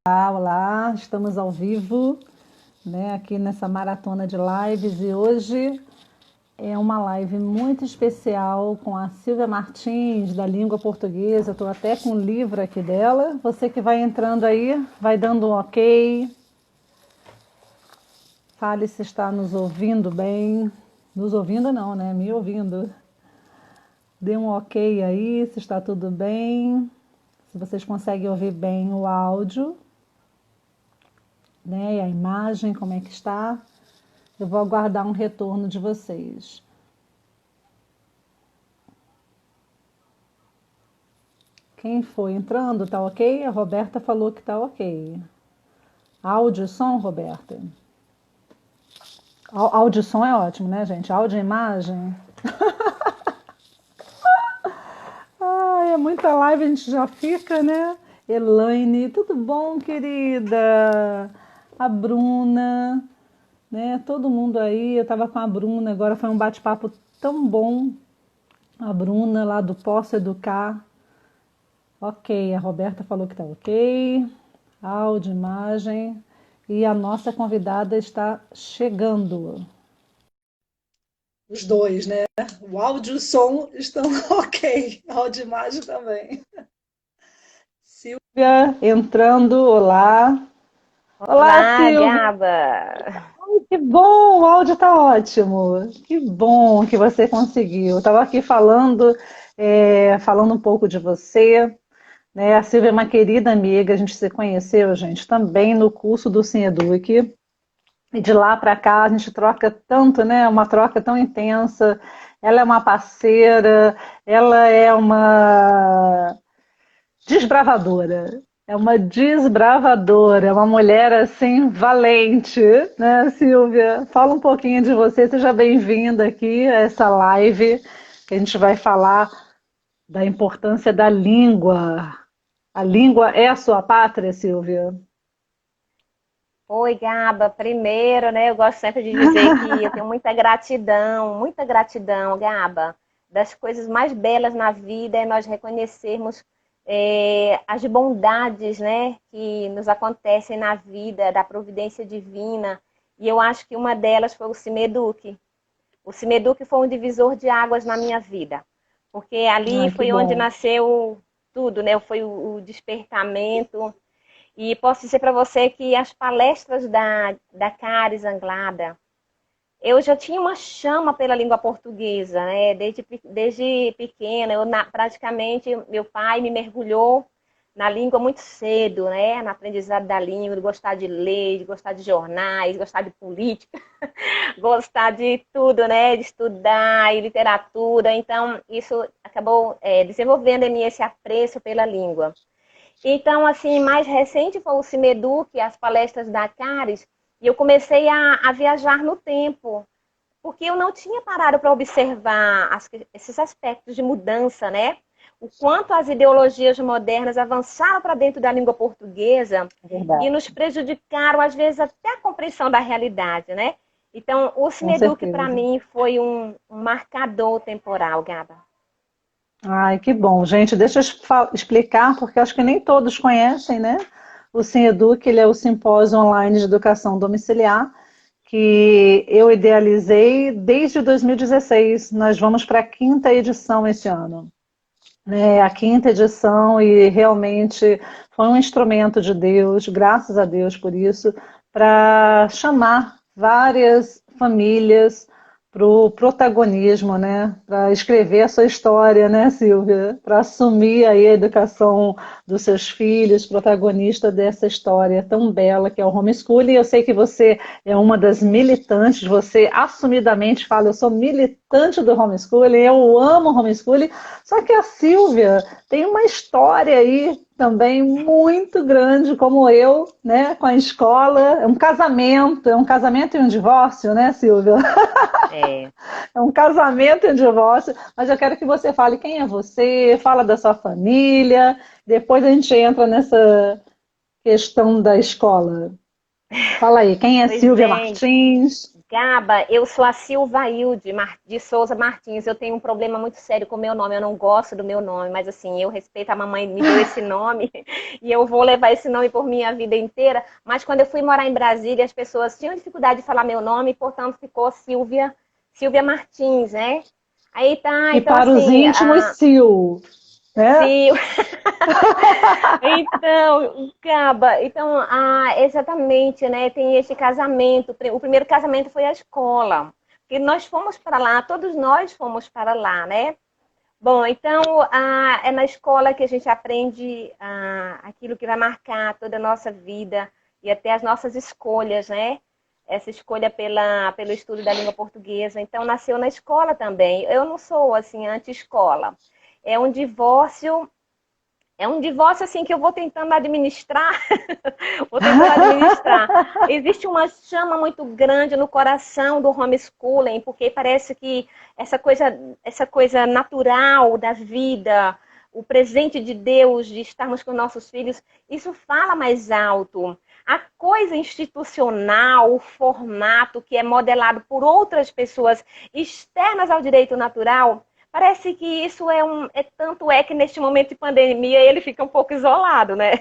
Olá, estamos ao vivo, né, aqui nessa maratona de lives e hoje é uma live muito especial com a Silvia Martins, da língua portuguesa. Estou até com um livro aqui dela. Você que vai entrando aí, vai dando um ok. Fale se está nos ouvindo bem. Nos ouvindo não, né? Me ouvindo. Dê um ok aí, se está tudo bem. Se vocês conseguem ouvir bem o áudio, né? E a imagem, como é que está. Eu vou aguardar um retorno de vocês. Quem foi entrando, tá ok? A Roberta falou que tá ok. Áudio e som, Roberta? Áudio e som é ótimo, né, gente? Áudio e imagem. Ai, é muita live, a gente já fica, né? Elaine, tudo bom, querida? A Bruna, né? Todo mundo aí. Eu tava com a Bruna, agora foi um bate-papo tão bom. A Bruna lá do Posso Educar. Ok, a Roberta falou que tá ok. Áudio, imagem. E a nossa convidada está chegando. Os dois, né? O áudio e o som estão ok. Áudio e imagem também. Silvia entrando, olá. Olá, Olá, Silvia. Gaba. Que bom, o áudio está ótimo. Que bom que você conseguiu. Estava aqui falando, falando um pouco de você, né? A Silvia é uma querida amiga, a gente se conheceu, gente, também no curso do Cineduc. E de lá para cá a gente troca tanto, né? Uma troca tão intensa. Ela é uma parceira, ela é uma desbravadora. É uma desbravadora, é uma mulher assim valente, né, Silvia? Fala um pouquinho de você, seja bem-vinda aqui a essa live que a gente vai falar da importância da língua. A língua é a sua pátria, Silvia? Oi, Gaba. Primeiro, né, eu gosto sempre de dizer que eu tenho muita gratidão, Gaba. Das coisas mais belas na vida é nós reconhecermos as bondades, né, que nos acontecem na vida, da providência divina. E eu acho que uma delas foi o Cimeduc. O Cimeduc foi um divisor de águas na minha vida, porque ali Ai, que foi onde bom. nasceu tudo, né? Foi o despertamento. E posso dizer para você que as palestras da Caris Anglada, eu já tinha uma chama pela língua portuguesa, né? Desde pequena, praticamente meu pai me mergulhou na língua muito cedo, né? No aprendizado da língua, de gostar de ler, de gostar de jornais, gostar de política, gostar de tudo, né? De estudar e literatura. Então, isso acabou desenvolvendo em mim esse apreço pela língua. Então, assim, mais recente foi o Cimeduc, as palestras da Caris, e eu comecei a viajar no tempo, porque eu não tinha parado para observar esses aspectos de mudança, né? O quanto as ideologias modernas avançaram para dentro da língua portuguesa É e verdade, nos prejudicaram, às vezes, até a compreensão da realidade, né? Então, o com Cimeduc, para certeza. mim, foi um marcador temporal, Gaba. Ai, que bom. Gente, deixa eu explicar, porque acho que nem todos conhecem, né? O Sim-Educ, ele é o simpósio online de educação domiciliar, que eu idealizei desde 2016. Nós vamos para a quinta edição esse ano. É a quinta edição e realmente foi um instrumento de Deus, graças a Deus por isso, para chamar várias famílias para o protagonismo, né? Para escrever a sua história, né, Silvia? Para assumir aí a educação dos seus filhos, protagonista dessa história tão bela que é o homeschooling. Eu sei que você é uma das militantes, você assumidamente fala, eu sou militante do homeschooling, eu amo homeschooling, só que a Silvia tem uma história aí também muito grande, como eu, né, com a escola. É um casamento e um divórcio, né, Silvia? É, É um casamento e um divórcio, mas eu quero que você fale quem é você, fala da sua família, depois a gente entra nessa questão da escola. Fala aí, quem é Pois Silvia bem, Martins? Gaba, eu sou a Silvailde de Souza Martins. Eu tenho um problema muito sério com o meu nome. Eu não gosto do meu nome, mas assim, eu respeito a mamãe me deu esse nome e eu vou levar esse nome por minha vida inteira. Mas quando eu fui morar em Brasília, as pessoas tinham dificuldade de falar meu nome, portanto ficou Silvia Martins, né? Aí tá, E então para os assim, íntimos, Sil, né? Sil, então, Gaba, então, exatamente, né? Tem esse casamento. O primeiro casamento foi a escola. E nós fomos para lá, todos nós fomos para lá, né? Bom, então é na escola que a gente aprende aquilo que vai marcar toda a nossa vida e até as nossas escolhas, né? Essa escolha pelo estudo da língua portuguesa. Então, nasceu na escola também. Eu não sou, assim, anti-escola. É um divórcio é um divórcio assim que eu vou tentando administrar, vou tentando administrar. Existe uma chama muito grande no coração do homeschooling, porque parece que essa coisa natural da vida, o presente de Deus de estarmos com nossos filhos, isso fala mais alto. A coisa institucional, o formato que é modelado por outras pessoas externas ao direito natural, parece que isso tanto é que neste momento de pandemia ele fica um pouco isolado, né?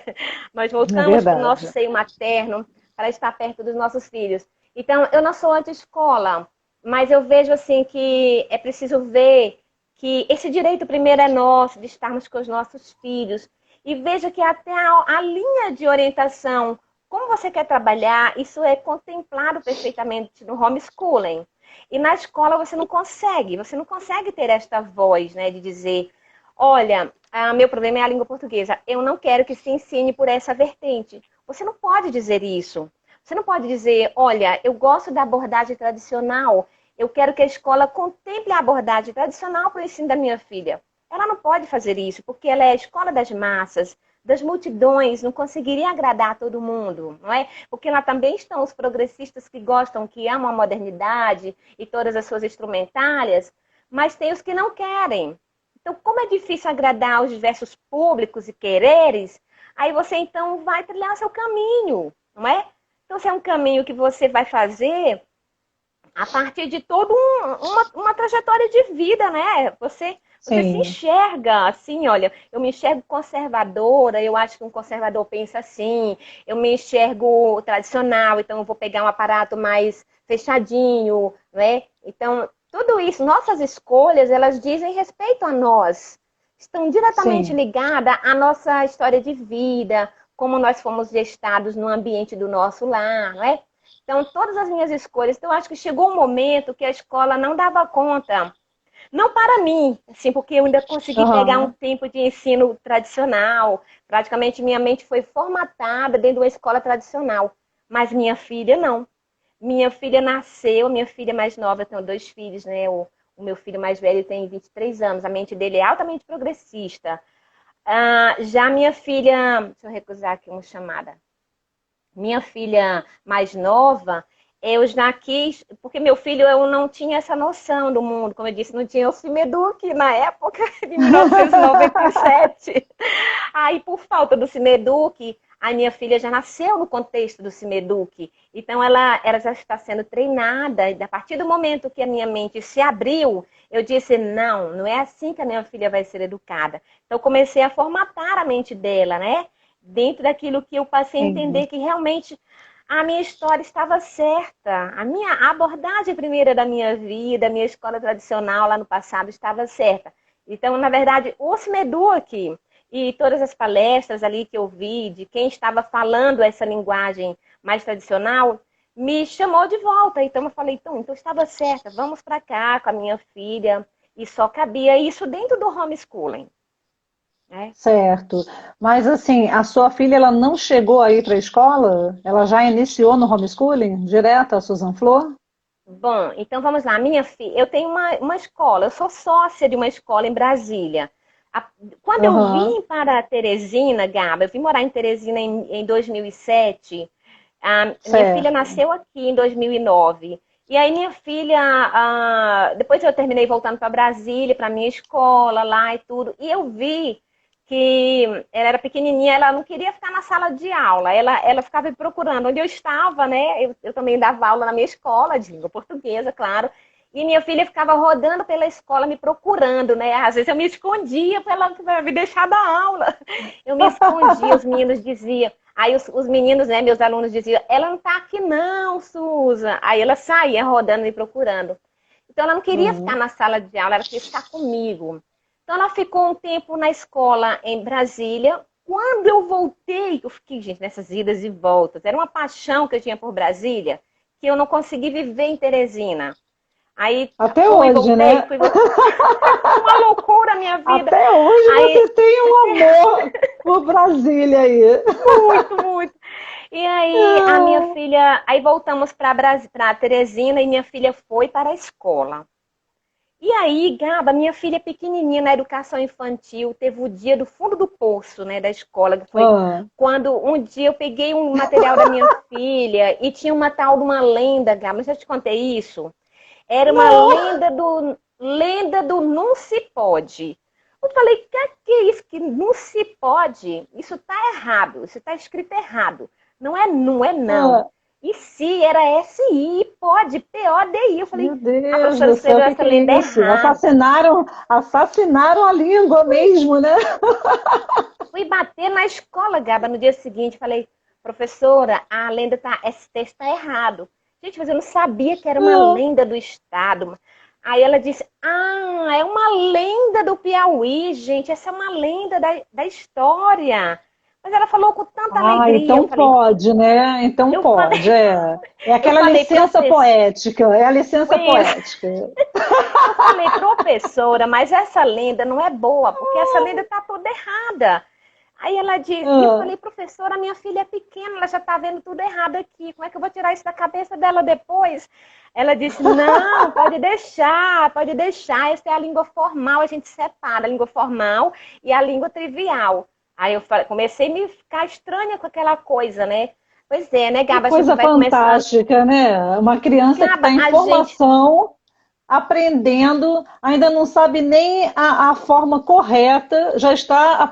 Nós É voltamos para o nosso verdade. seio materno para estar perto dos nossos filhos. Então, eu não sou anti-escola, mas eu vejo assim que é preciso ver que esse direito primeiro é nosso, de estarmos com os nossos filhos. E veja que até a linha de orientação, como você quer trabalhar, isso é contemplado perfeitamente no homeschooling. E na escola você não consegue ter esta voz, né, de dizer, olha, meu problema é a língua portuguesa, eu não quero que se ensine por essa vertente. Você não pode dizer isso. Você não pode dizer, olha, eu gosto da abordagem tradicional, eu quero que a escola contemple a abordagem tradicional para o ensino da minha filha. Ela não pode fazer isso, porque ela é a escola das massas, das multidões, não conseguiria agradar todo mundo, não é? Porque lá também estão os progressistas que gostam, que amam a modernidade e todas as suas instrumentárias, mas tem os que não querem. Então, como é difícil agradar os diversos públicos e quereres, aí você então vai trilhar seu caminho, não é? Então, se é um caminho que você vai fazer a partir de toda uma trajetória de vida, né? Você se Sim, enxerga assim, olha, eu me enxergo conservadora, eu acho que um conservador pensa assim, eu me enxergo tradicional, então eu vou pegar um aparato mais fechadinho, né? Então, tudo isso, nossas escolhas, elas dizem respeito a nós, estão diretamente sim. ligadas à nossa história de vida, como nós fomos gestados no ambiente do nosso lar, não é? Então, todas as minhas escolhas. Então, eu acho que chegou um momento que a escola não dava conta. Não para mim, assim, porque eu ainda consegui pegar um Aham. tempo de ensino tradicional. Praticamente minha mente foi formatada dentro de uma escola tradicional. Mas minha filha não. Minha filha nasceu, minha filha mais nova, eu tenho dois filhos, né? O meu filho mais velho tem 23 anos, a mente dele é altamente progressista. Já minha filha, deixa eu recusar aqui uma chamada. Minha filha mais nova, eu já quis, porque meu filho eu não tinha essa noção do mundo, como eu disse, não tinha o Cimeduc na época de 1997. Aí, por falta do Cimeduc, a minha filha já nasceu no contexto do Cimeduc. Então, ela já está sendo treinada. E a partir do momento que a minha mente se abriu, eu disse: não, não é assim que a minha filha vai ser educada. Então, eu comecei a formatar a mente dela, né? Dentro daquilo que eu passei a Sim. entender que realmente a minha história estava certa. A minha abordagem primeira da minha vida, a minha escola tradicional lá no passado estava certa. Então, na verdade, o Smeduc e todas as palestras ali que eu vi de quem estava falando essa linguagem mais tradicional me chamou de volta. Então, eu falei, então estava certa, vamos para cá com a minha filha. E só cabia isso dentro do homeschooling, né? Certo. Mas assim, a sua filha ela não chegou aí para a escola? Ela já iniciou no homeschooling? Direto a Susan Flor? Bom, então vamos lá. Minha filha, eu tenho uma escola, eu sou sócia de uma escola em Brasília. A- Quando eu Aham, vim para Teresina, Gaba, eu vim morar em Teresina em 2007. Minha filha certo. nasceu aqui em 2009. E aí minha filha, depois eu terminei voltando para Brasília, para minha escola lá e tudo. E eu vi que ela era pequenininha, ela não queria ficar na sala de aula, ela ficava me procurando onde eu estava, né? Eu também dava aula na minha escola, de língua portuguesa, claro, e minha filha ficava rodando pela escola me procurando, né? Às vezes eu me escondia para ela me deixar dar aula. Eu me escondia, os meninos diziam. Aí os meninos, né, meus alunos diziam, ela não tá aqui não, Suza. Aí ela saía rodando me procurando. Então ela não queria ficar na sala de aula, ela queria ficar comigo. Então ela ficou um tempo na escola em Brasília. Quando eu voltei, eu fiquei, gente, nessas idas e voltas. Era uma paixão que eu tinha por Brasília, que eu não consegui viver em Teresina. Aí Até fui, hoje, voltei, né? fui, voltei. Uma loucura a minha vida. Até hoje Aí, você tem um amor por Brasília aí. muito, muito. E aí a minha filha, aí voltamos para Teresina e minha filha foi para a escola. E aí, Gaba, minha filha pequenininha na educação infantil, teve o dia do fundo do poço, né, da escola, que foi quando um dia eu peguei um material da minha filha e tinha uma tal de uma lenda, Gaba, mas eu te contei isso? Era uma lenda do não se pode. Eu falei, que é isso? Que não se pode? Isso tá errado, isso tá escrito errado. Não é não. E se era SI, pode, PODI. Eu falei, Meu a Deus professora do céu, escreveu o que essa que é lenda isso? errada. Assassinaram a língua mesmo, né? Fui bater na escola, Gaba, no dia seguinte. Falei, professora, a lenda esse texto tá errado. Gente, mas eu não sabia que era uma lenda do Estado. Aí ela disse, é uma lenda do Piauí, gente. Essa é uma lenda da história. Mas ela falou com tanta alegria. Então pode, né? Então Eu pode, falei, É eu aquela falei, licença poética, é a licença poética. Eu falei, professora, mas essa lenda não é boa, porque essa lenda está toda errada. Aí ela disse, e eu falei, professora, minha filha é pequena, ela já está vendo tudo errado aqui, como é que eu vou tirar isso da cabeça dela depois? Ela disse, não, pode deixar, essa é a língua formal, a gente separa a língua formal e a língua trivial. Aí eu comecei a me ficar estranha com aquela coisa, né? Pois é, né, Que Gaba? A gente coisa vai começando. fantástica, né? Uma criança que Gaba, está em a gente formação, aprendendo, ainda não sabe nem a forma correta, já está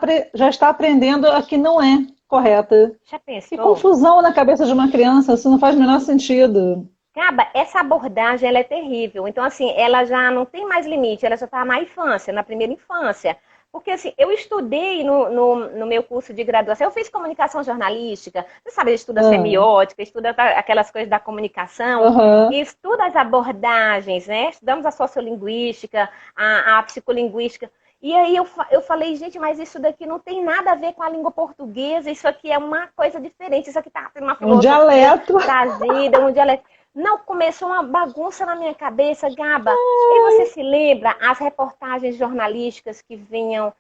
aprendendo a que não é correta. já Que pensou? confusão na cabeça de uma criança, isso não faz o menor sentido. Gaba, essa abordagem ela é terrível. Então, assim, ela já não tem mais limite, ela já está na infância, na primeira infância. Porque, assim, eu estudei no meu curso de graduação, eu fiz comunicação jornalística, você sabe, estuda semiótica, estuda aquelas coisas da comunicação, e estuda as abordagens, né? Estudamos a sociolinguística, a psicolinguística. E aí eu falei, gente, mas isso daqui não tem nada a ver com a língua portuguesa, isso aqui é uma coisa diferente, isso aqui está tendo uma filosofia dialeto trazida, um dialeto. Não, começou uma bagunça na minha cabeça, Gaba. E você se lembra as reportagens jornalísticas que vinham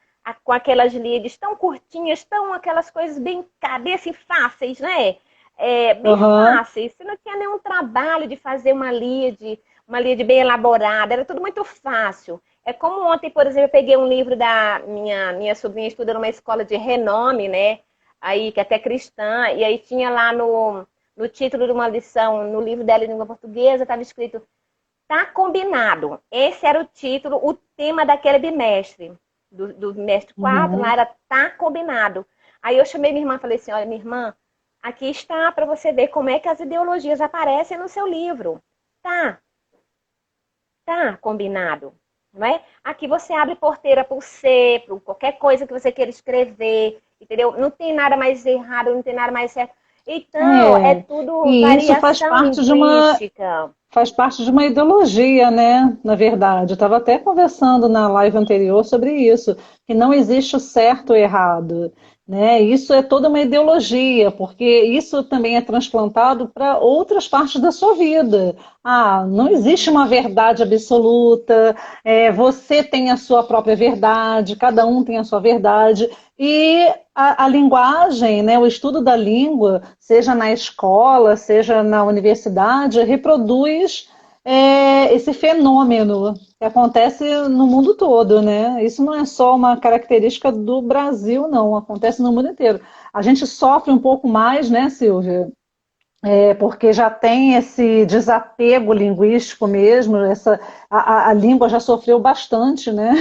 com aquelas leads tão curtinhas, tão aquelas coisas bem cabeça e fáceis, né? Bem fáceis. Você não tinha nenhum trabalho de fazer uma lead bem elaborada, era tudo muito fácil. É como ontem, por exemplo, eu peguei um livro da minha sobrinha, estuda numa escola de renome, né? Aí, que é até cristã, e aí tinha lá no título de uma lição, no livro dela em língua portuguesa, estava escrito, tá combinado. Esse era o título, o tema daquele bimestre, do bimestre 4, lá era tá combinado. Aí eu chamei minha irmã e falei assim, olha, minha irmã, aqui está para você ver como é que as ideologias aparecem no seu livro. Tá combinado. Não é? Aqui você abre porteira para o C, para qualquer coisa que você queira escrever, entendeu? Não tem nada mais errado, não tem nada mais certo. Então, é tudo e variação isso linguística. faz parte de uma ideologia, né? Na verdade, eu estava até conversando na live anterior sobre isso, que não existe o certo ou errado, né? Isso é toda uma ideologia, porque isso também é transplantado para outras partes da sua vida. Não existe uma verdade absoluta, você tem a sua própria verdade, cada um tem a sua verdade, e a linguagem, né, o estudo da língua, seja na escola, seja na universidade, reproduz esse fenômeno que acontece no mundo todo, né? Isso não é só uma característica do Brasil, não, acontece no mundo inteiro. A gente sofre um pouco mais, né, Silvia? porque já tem esse desapego linguístico mesmo, a língua já sofreu bastante, né?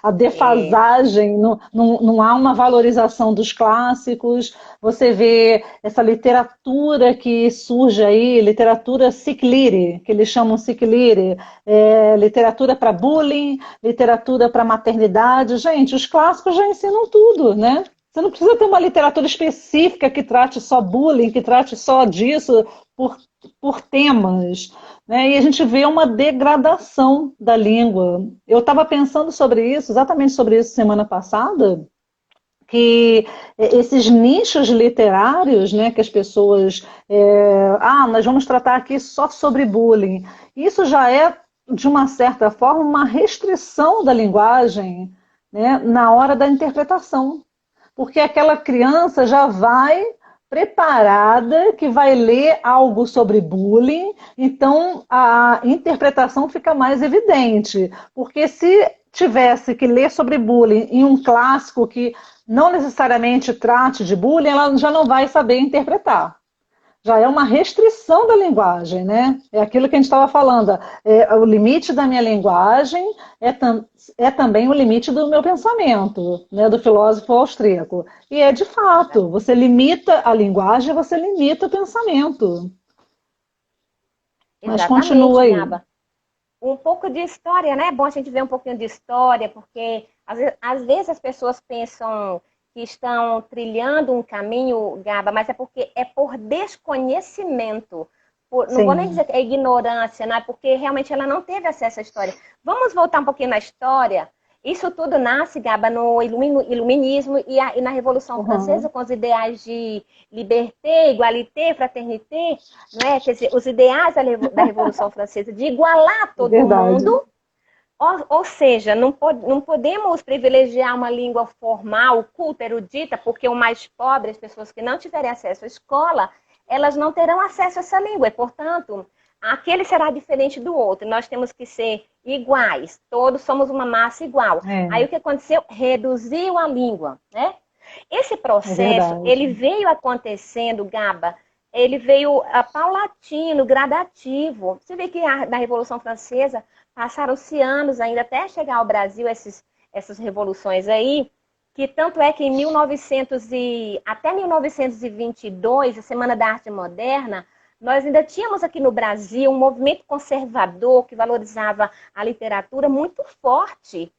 A É, defasagem, não há uma valorização dos clássicos, você vê essa literatura que surge aí, literatura ciclire, que eles chamam ciclire, literatura para bullying, literatura para maternidade. Gente, os clássicos já ensinam tudo, né? Você não precisa ter uma literatura específica que trate só bullying, que trate só disso por, por temas. Né? E a gente vê uma degradação da língua. Eu estava pensando sobre isso, exatamente sobre isso semana passada, que esses nichos literários, né, que as pessoas, nós vamos tratar aqui só sobre bullying, isso já é, de uma certa forma, uma restrição da linguagem, né, na hora da interpretação, porque aquela criança já vai preparada, que vai ler algo sobre bullying, então a interpretação fica mais evidente, porque se tivesse que ler sobre bullying em um clássico que não necessariamente trate de bullying, ela já não vai saber interpretar. Já é uma restrição da linguagem, né? É aquilo que a gente estava falando. O limite da minha linguagem é também o limite do meu pensamento, né? Do filósofo austríaco. E é de fato, você limita a linguagem, você limita o pensamento. Mas continua exatamente, aí. Gaba. Um pouco de história, né? É bom a gente ver um pouquinho de história, porque às vezes as pessoas pensam que estão trilhando um caminho, Gaba, mas é porque é por desconhecimento. Não vou nem Sim. dizer que é ignorância, né? Porque realmente ela não teve acesso à história. Vamos voltar um pouquinho na história. Isso tudo nasce, Gaba, no iluminismo e na Revolução Francesa, Uhum. com os ideais de liberté, igualité, fraternité, não é? Quer dizer, os ideais da Revolução Francesa de igualar É todo verdade. mundo, ou seja, não podemos privilegiar uma língua formal, culta, erudita, porque o mais pobre, as pessoas que não tiverem acesso à escola, elas não terão acesso a essa língua, e, portanto, aquele será diferente do outro. Nós temos que ser iguais, todos somos uma massa igual. Aí o que aconteceu? Reduziu a língua, né? Esse É processo, verdade. ele veio acontecendo, Gaba, ele veio paulatino, gradativo. Você vê que na Revolução Francesa passaram-se anos ainda até chegar ao Brasil essas revoluções aí, que tanto é que em 1900 até 1922, a Semana da Arte Moderna, nós ainda tínhamos aqui no Brasil um movimento conservador que valorizava a literatura muito forte.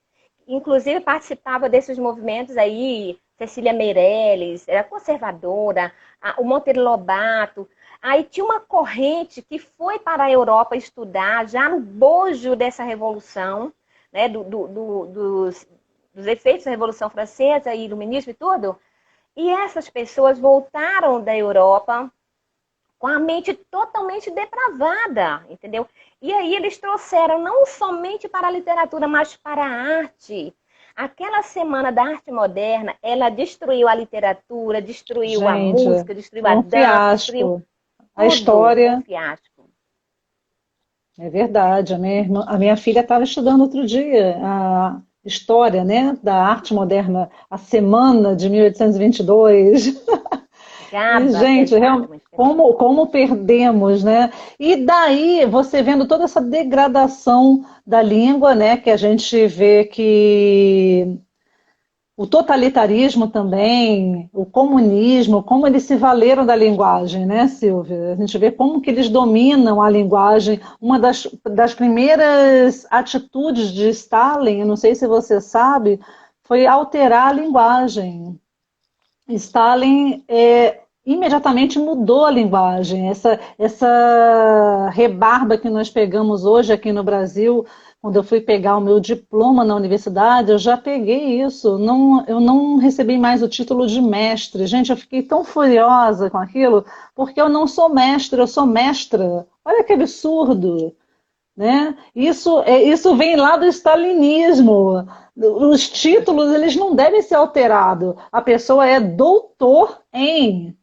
Inclusive participava desses movimentos aí, Cecília Meirelles, era conservadora, o Monteiro Lobato. Aí tinha uma corrente que foi para a Europa estudar, já no bojo dessa revolução, né, dos efeitos da Revolução Francesa e iluminismo e tudo. E essas pessoas voltaram da Europa com a mente totalmente depravada, entendeu? E aí eles trouxeram não somente para a literatura, mas para a arte. Aquela semana da arte moderna, ela destruiu a literatura, destruiu a Gente, música, destruiu foi a um dança, destruiu fiasco. A tudo. Foi um história. fiasco. É verdade, a minha filha estava estudando outro dia a história, né, da arte moderna, a semana de 1822. E, vinte e dois. E, Gaba gente, pesada, muito pesada. como perdemos, né? E daí você vendo toda essa degradação da língua, né, que a gente vê que o totalitarismo também, o comunismo, como eles se valeram da linguagem, né, Silvia? A gente vê como que eles dominam a linguagem. Uma das primeiras atitudes de Stalin, eu não sei se você sabe, foi alterar a linguagem. Stalin imediatamente mudou a linguagem. Essa rebarba que nós pegamos hoje aqui no Brasil, quando eu fui pegar o meu diploma na universidade, eu já peguei isso. Não, eu não recebi mais o título de mestre. Gente, eu fiquei tão furiosa com aquilo, porque eu não sou mestre, eu sou mestra. Olha que absurdo. Né? Isso vem lá do stalinismo. Os títulos eles não devem ser alterados. A pessoa é doutor em,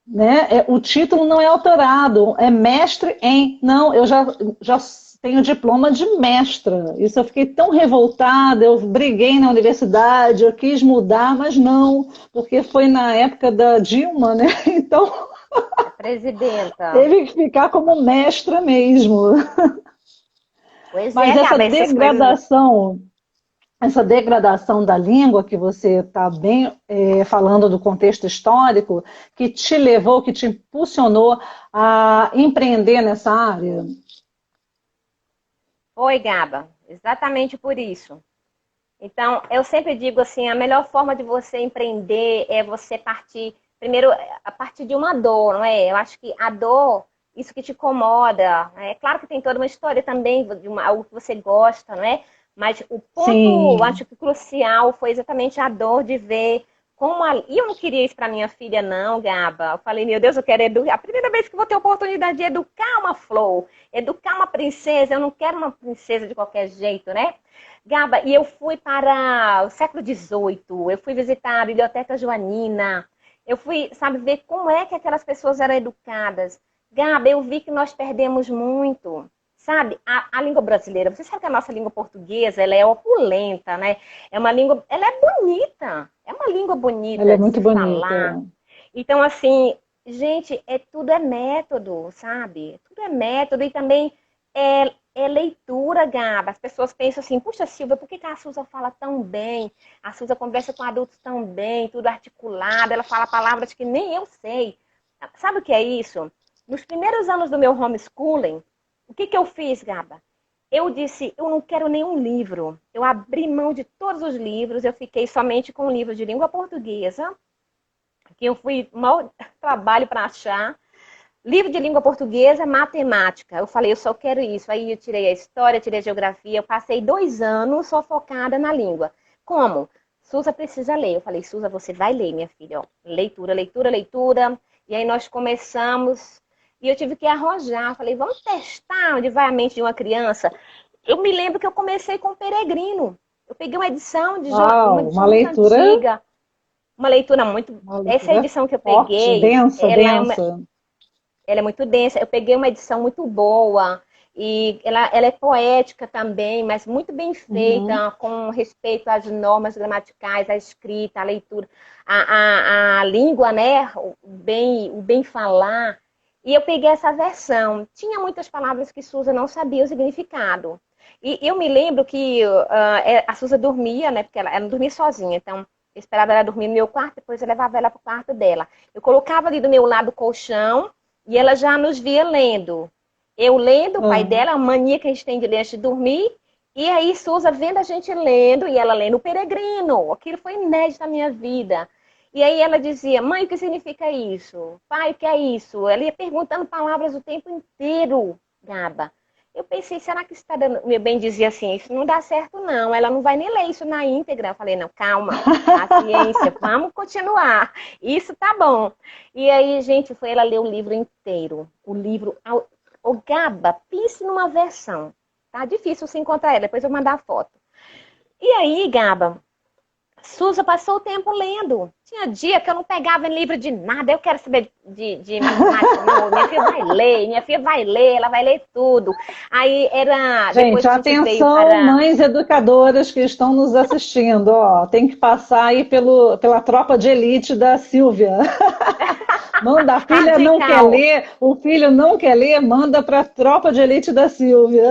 né? O título não é alterado, é mestre em. Não, eu já tenho diploma de mestra. Isso eu fiquei tão revoltada, eu briguei na universidade, eu quis mudar, mas não, porque foi na época da Dilma, né? Então Presidenta. Teve que ficar como mestra mesmo. Pois Mas é, Gabi, essas coisas. essa degradação da língua que você está bem falando do contexto histórico, que te levou, que te impulsionou a empreender nessa área? Oi, Gaba, exatamente por isso. Então, eu sempre digo assim, a melhor forma de você empreender é você partir, primeiro, a partir de uma dor, não é? Eu acho que a dor, isso que te incomoda, né? É claro que tem toda uma história também de algo que você gosta, não é? Mas o ponto, eu Sim, acho que crucial foi exatamente a dor de ver como e eu não queria isso para minha filha, não, Gaba. Eu falei, meu Deus, eu quero educar. A primeira vez que eu vou ter a oportunidade de educar uma flor, educar uma princesa, eu não quero uma princesa de qualquer jeito, né? Gaba, e eu fui para o século XVIII, eu fui visitar a Biblioteca Joanina, eu fui, sabe, ver como é que aquelas pessoas eram educadas. Gaba, eu vi que nós perdemos muito, sabe? A língua brasileira, você sabe que a nossa língua portuguesa, ela é opulenta, né? É uma língua, ela é bonita, é uma língua ela é bonita de muito se falar. bonita. Então, assim, gente, tudo é método, sabe? Tudo é método e também é leitura, Gaba. As pessoas pensam assim, puxa, Silvia, por que que a Suza fala tão bem? A Suza conversa com adultos tão bem, tudo articulado, ela fala palavras que nem eu sei. Sabe o que é isso? Nos primeiros anos do meu homeschooling, o que que eu fiz, Gaba? Eu disse, eu não quero nenhum livro. Eu abri mão de todos os livros, eu fiquei somente com o livro de língua portuguesa, que eu fui mal trabalho para achar. Livro de língua portuguesa, matemática. Eu falei, eu só quero isso. Aí eu tirei a história, tirei a geografia. Eu passei 2 anos só focada na língua. Como? Suza precisa ler. Eu falei, Suza, você vai ler, minha filha. Ó, leitura, leitura, leitura. E aí nós começamos. E eu tive que arrojar. Eu falei, vamos testar onde vai a mente de uma criança. Eu me lembro que eu comecei com Peregrino. Eu peguei uma edição uma Uau, edição muito antiga, uma leitura muito. uma Essa leitura edição que eu forte, peguei, densa, densa. ela é muito densa. Eu peguei uma edição muito boa e ela é poética também, mas muito bem Uhum. feita, com respeito às normas gramaticais, à escrita, à leitura, à língua, né? O bem falar. E eu peguei essa versão. Tinha muitas palavras que Suza não sabia o significado. E eu me lembro que a Suza dormia, né? Porque ela não dormia sozinha, então eu esperava ela dormir no meu quarto, depois eu levava ela para o quarto dela. Eu colocava ali do meu lado o colchão e ela já nos via lendo. Eu lendo, o pai Ah, dela, a mania que a gente tem de ler antes de dormir. E aí, Suza vendo a gente lendo, e ela lendo o Peregrino. Aquilo foi inédito na minha vida. E aí ela dizia, mãe, o que significa isso? Pai, o que é isso? Ela ia perguntando palavras o tempo inteiro, Gaba. Eu pensei, será que isso está dando... Meu bem dizia assim, isso não dá certo não, ela não vai nem ler isso na íntegra. Eu falei, não, calma, paciência, vamos continuar. Isso tá bom. E aí, gente, foi ela ler o livro inteiro. O livro. O Gaba, pense numa versão. Tá difícil se encontrar ela, depois eu vou mandar a foto. E aí, Gaba, Suza passou o tempo lendo. Tinha dia que eu não pegava em livro de nada. Eu quero saber de matemática. Não, minha filha vai ler, minha filha vai ler, ela vai ler tudo. Aí era. Depois gente, a gente veio atenção, para. mães educadoras que estão nos assistindo, ó, tem que passar aí pela tropa de elite da Silvia. Manda, a filha não quer Radical. ler, o filho não quer ler, manda para a tropa de elite da Silvia.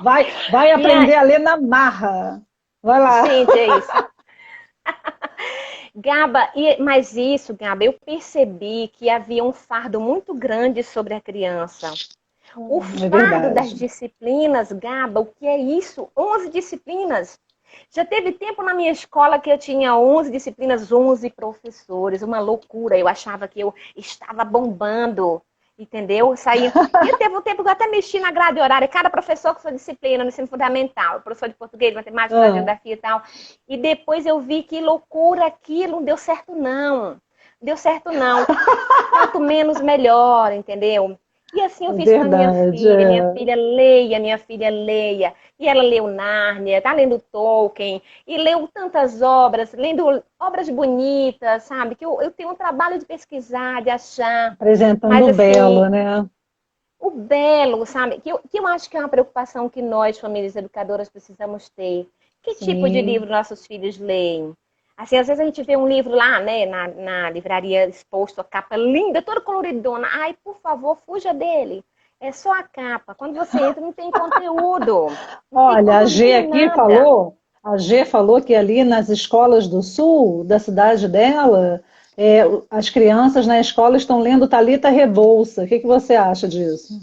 Vai E aí, aprender a ler na marra. Vai lá. gente, é isso. Gaba, mas isso, Gaba, eu percebi que havia um fardo muito grande sobre a criança. O É fardo das verdade. disciplinas, Gaba, o que é isso? 11 disciplinas. Já teve tempo na minha escola que eu tinha 11 disciplinas, 11 professores, uma loucura. Eu achava que eu estava bombando, entendeu? Saía. E teve um tempo que eu até mexi na grade horária, cada professor com sua disciplina no ensino fundamental, professor de português, matemática, Ah, geografia e tal. E depois eu vi que loucura aquilo, não deu certo não. Não deu certo não. Quanto menos melhor, entendeu? E assim eu é fiz com a verdade. minha É. filha leia, minha filha leia. E ela leu Nárnia, tá lendo Tolkien, e leu tantas obras, lendo obras bonitas, sabe? Que eu tenho um trabalho de pesquisar, de achar, Apresentando mas o belo, assim, né? o belo, sabe? Que eu acho que é uma preocupação que nós, famílias educadoras, precisamos ter. Que tipo de Sim. livro nossos filhos leem? Assim, às vezes a gente vê um livro lá, né, na livraria exposto, a capa linda, toda coloridona. Ai, por favor, fuja dele. É só a capa. Quando você entra, não tem conteúdo. Não tem Olha, conteúdo de nada. A G falou que ali nas escolas do sul, da cidade dela, as crianças na escola estão lendo Thalita Rebouça. O que que você acha disso?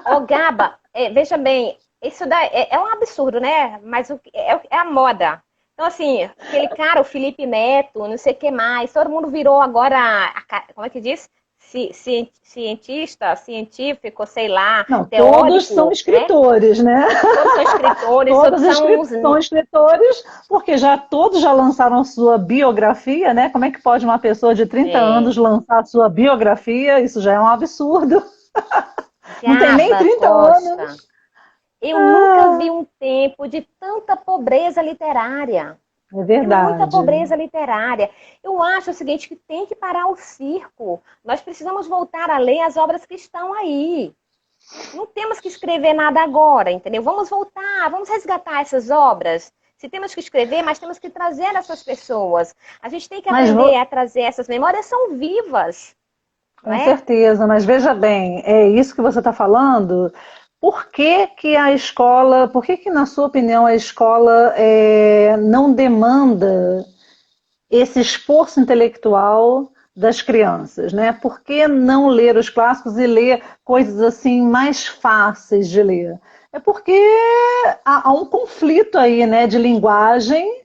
Ô, Gaba, veja bem, isso daí é um absurdo, né? Mas é a moda. Então, assim, aquele cara, o Felipe Neto, não sei o que mais, todo mundo virou agora, como é que diz? Cientista, científico, sei lá, Não, todos são teórico, né? escritores, né? Todos são escritores, todos Todos são os. são escritores, porque já todos já lançaram sua biografia, né? Como é que pode uma pessoa de 30 É, anos lançar sua biografia? Isso já é um absurdo. Não tem nem Gaba 30 Costa, anos. eu nunca Ah, vi um tempo de tanta pobreza literária. é De muita verdade. pobreza literária. Eu acho o seguinte, que tem que parar o circo. Nós precisamos voltar a ler as obras que estão aí. Não temos que escrever nada agora, entendeu? Vamos voltar, vamos resgatar essas obras. Se temos que escrever, mas temos que trazer essas pessoas. A gente tem que Mas aprender a trazer essas memórias, são vivas, não com é? certeza, mas veja bem, é isso que você está falando. Por que que a escola, por que que, na sua opinião, a escola não demanda esse esforço intelectual das crianças, né? Por que não ler os clássicos e ler coisas assim mais fáceis de ler? É porque há um conflito aí, né, de linguagem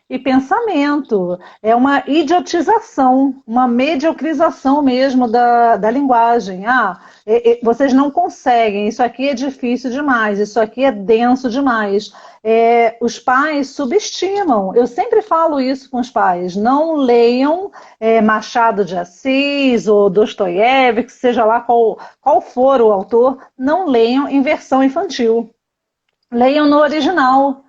e pensamento. É uma idiotização, uma mediocrização mesmo da linguagem. Vocês não conseguem, isso aqui é difícil demais, isso aqui é denso demais. Os pais subestimam. Eu sempre falo isso com os pais. Não leiam Machado de Assis ou Dostoiévski, seja lá qual for o autor, não leiam em versão infantil. Leiam no original,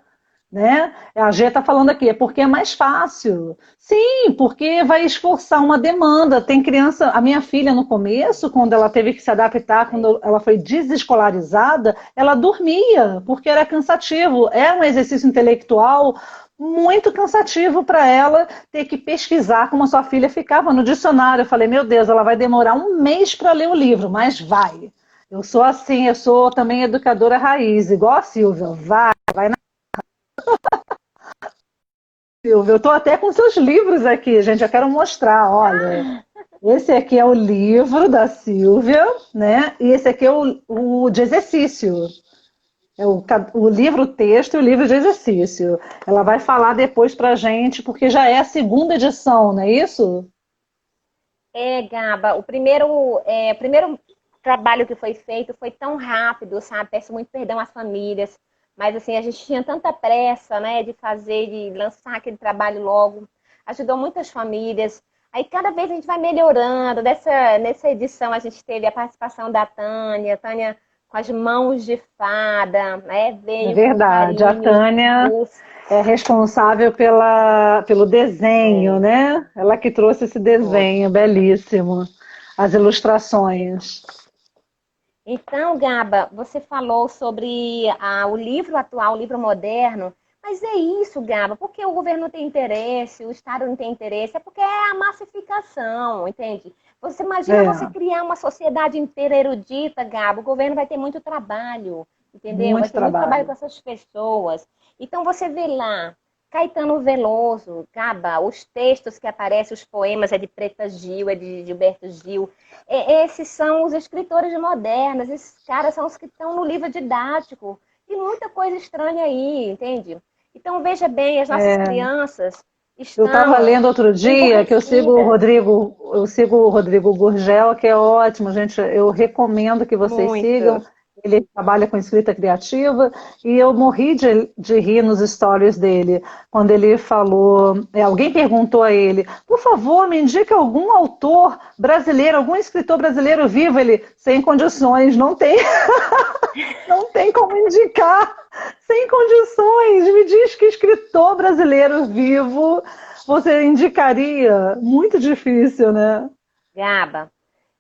né? A G está falando aqui, é porque é mais fácil. Sim, porque vai esforçar uma demanda. Tem criança, a minha filha no começo, quando ela teve que se adaptar, quando ela foi desescolarizada, ela dormia, porque era cansativo. Era um exercício intelectual muito cansativo para ela ter que pesquisar como a sua filha ficava no dicionário. Eu falei, meu Deus, ela vai demorar um mês para ler o livro, mas vai. Eu sou assim, eu sou também educadora raiz, igual a Silvia. Vai Silvia, eu estou até com seus livros aqui, gente. Eu quero mostrar. Olha, esse aqui é o livro da Silvia, né? E esse aqui é o de exercício. É o livro texto e o livro de exercício. Ela vai falar depois pra gente, porque já é a segunda edição, não é isso? Gaba, o primeiro trabalho que foi feito foi tão rápido, sabe? Peço muito perdão às famílias, mas assim, a gente tinha tanta pressa, né, de fazer, de lançar aquele trabalho logo. Ajudou muitas famílias. Aí cada vez a gente vai melhorando. Nessa edição a gente teve a participação da Tânia, Tânia com as mãos de fada, né? É Veio com verdade. A carinho, Tânia os, é responsável pelo desenho, é, né? Ela que trouxe esse foi. desenho belíssimo, as ilustrações. Então, Gaba, você falou sobre o livro atual, o livro moderno, mas é isso, Gaba, porque o governo não tem interesse, o Estado não tem interesse, é porque é a massificação, entende? Você imagina você É, criar uma sociedade inteira erudita, Gaba, o governo vai ter muito trabalho, entendeu? Vai muito ter muito trabalho com trabalho. essas pessoas. Então, você vê lá, Caetano Veloso, Gaba, os textos que aparecem, os poemas, é de Preta Gil, é de Gilberto Gil, esses são os escritores modernos, esses caras são os que estão no livro didático. E muita coisa estranha aí, entende? Então, veja bem, as nossas É, crianças eu estava estão lendo outro dia que emburrecidas. Eu sigo o Rodrigo Gurgel, que é ótimo, gente. Eu recomendo que vocês sigam. Muito. Ele trabalha com escrita criativa e eu morri de rir nos stories dele, quando ele falou, alguém perguntou a ele, por favor, me indique algum autor brasileiro, algum escritor brasileiro vivo. Ele, sem condições, não tem, não tem como indicar, sem condições. Me diz que escritor brasileiro vivo você indicaria? Muito difícil, né? Gaba,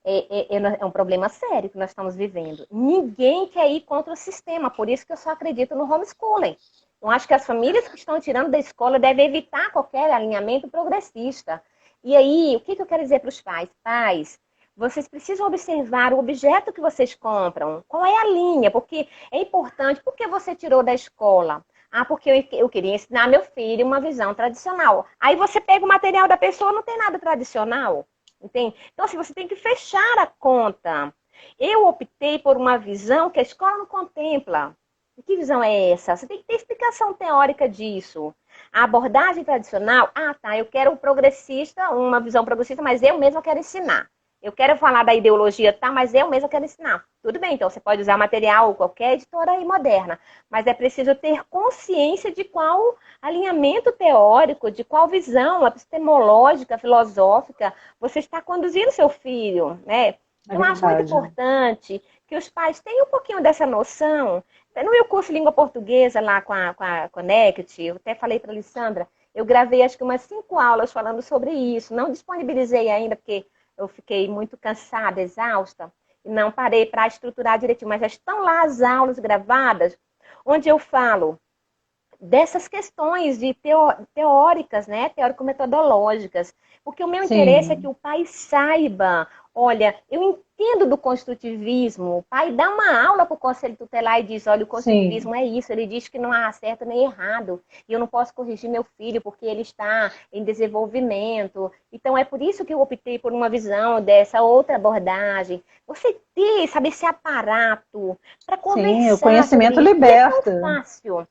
é um problema sério que nós estamos vivendo. Ninguém quer ir contra o sistema, por isso que eu só acredito no homeschooling. Eu acho que as famílias que estão tirando da escola devem evitar qualquer alinhamento progressista. E aí, o que eu quero dizer para os pais? Pais, vocês precisam observar o objeto que vocês compram. Qual é a linha? Porque é importante. Por que você tirou da escola? Ah, porque eu queria ensinar meu filho uma visão tradicional. Aí você pega o material da pessoa, não tem nada tradicional. Entende? Então, assim, você tem que fechar a conta. Eu optei por uma visão que a escola não contempla. E que visão é essa? Você tem que ter explicação teórica disso. A abordagem tradicional, tá, eu quero um progressista, uma visão progressista, mas eu mesma quero ensinar. Eu quero falar da ideologia, tá, mas eu mesma quero ensinar. Tudo bem, então você pode usar material, qualquer editora aí moderna, mas é preciso ter consciência de qual alinhamento teórico, de qual visão epistemológica, filosófica você está conduzindo seu filho, né? É Eu acho muito verdade. importante que os pais tenham um pouquinho dessa noção. No meu curso de língua portuguesa, lá com a Connect, eu até falei para a Alessandra, eu gravei acho que umas 5 aulas falando sobre isso. Não disponibilizei ainda, porque eu fiquei muito cansada, exausta, e não parei para estruturar direitinho. Mas já estão lá as aulas gravadas, onde eu falo dessas questões de teóricas, né, teórico-metodológicas, porque o meu interesse é que Sim, o pai saiba, olha, eu entendo do construtivismo, o pai dá uma aula para o conselho tutelar e diz, olha, o sim. construtivismo é isso, ele diz que não há certo nem errado, e eu não posso corrigir meu filho porque ele está em desenvolvimento, então é por isso que eu optei por uma visão dessa outra abordagem, você ter, sabe, esse aparato para Sim, o conversar sobre conhecimento isso, e é tão liberta. fácil,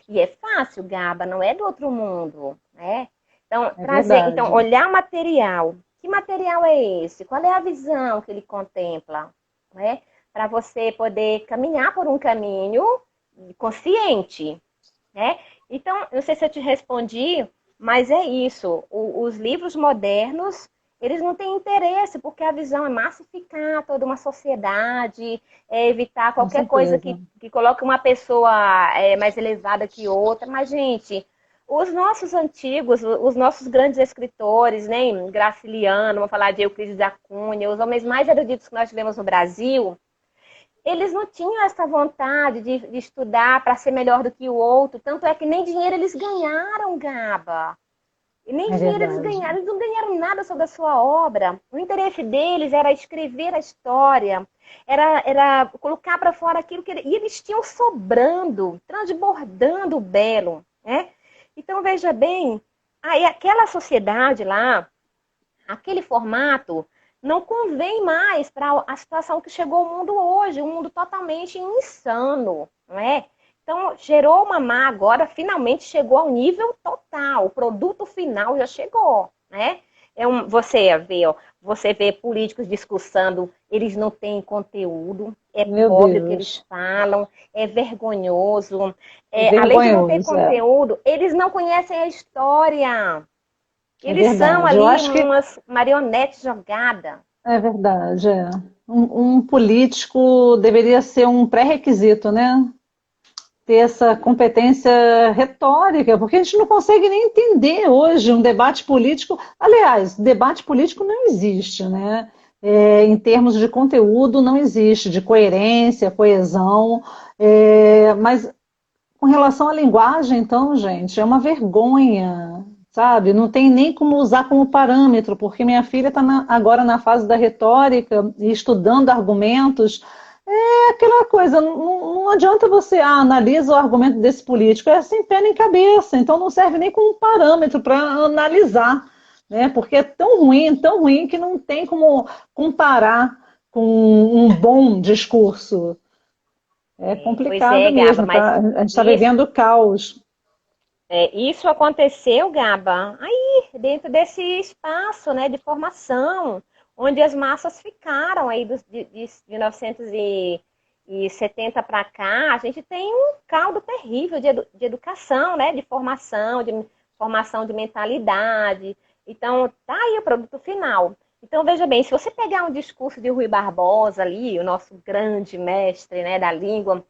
e é fácil, Gaba, não é do outro mundo, né? Então, É trazer, então, verdade. olhar o material. Que material é esse? Qual é a visão que ele contempla, né? Para você poder caminhar por um caminho consciente, né? Então, não sei se eu te respondi, mas é isso. Os livros modernos, eles não têm interesse, porque a visão é massificar toda uma sociedade, é evitar Com qualquer coisa certeza. que coloque uma pessoa mais elevada que outra. Mas, gente, os nossos antigos, os nossos grandes escritores, né, Graciliano, vamos falar de Euclides da Cunha, os homens mais eruditos que nós tivemos no Brasil, eles não tinham essa vontade de estudar para ser melhor do que o outro. Tanto é que nem dinheiro eles ganharam, Gaba. E nem É dinheiro eles verdade. ganharam, eles não ganharam nada sobre a sua obra. O interesse deles era escrever a história, era colocar para fora aquilo que e eles tinham sobrando, transbordando o belo, né? Então, veja bem, aí aquela sociedade lá, aquele formato não convém mais para a situação que chegou ao mundo hoje, um mundo totalmente insano, não é? Então, gerou uma má, agora finalmente chegou ao nível total, o produto final já chegou, né? Você vê políticos discursando, eles não têm conteúdo, é Meu pobre o que eles Deus. falam, é vergonhoso. É Além de não ter vergonhoso, é. conteúdo, eles não conhecem a história. É Eles são verdade. Eu ali acho que umas marionetes jogadas. é verdade, é. Um político deveria ser um pré-requisito, né? Ter essa competência retórica, porque a gente não consegue nem entender hoje um debate político. Aliás, debate político não existe, né? Em termos de conteúdo, não existe, de coerência, coesão. Mas com relação à linguagem, então, gente, é uma vergonha, sabe? Não tem nem como usar como parâmetro, porque minha filha está agora na fase da retórica e estudando argumentos. É aquela coisa, não adianta você, analisa o argumento desse político, é sem pé nem cabeça, então não serve nem como parâmetro para analisar, né? Porque é tão ruim que não tem como comparar com um bom discurso. É Pois complicado é, Gaba, mesmo, mas tá? A gente está isso, vivendo caos. isso aconteceu, Gaba, aí dentro desse espaço, né, de formação, onde as massas ficaram aí de 1970 para cá, a gente tem um caldo terrível de educação, né, de formação de mentalidade. Então, tá aí o produto final. Então, veja bem, se você pegar um discurso de Rui Barbosa ali, o nosso grande mestre, né, da língua,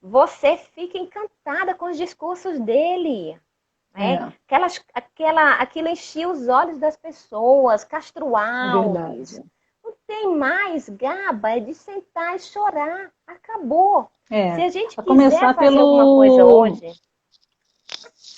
você fica encantada com os discursos dele. Né? É, Aquilo enchia os olhos das pessoas, Castro é Alves. verdade. Não tem mais, Gaba, é de sentar e chorar. Acabou. Se É, a gente a quiser começar fazer alguma coisa pelo hoje,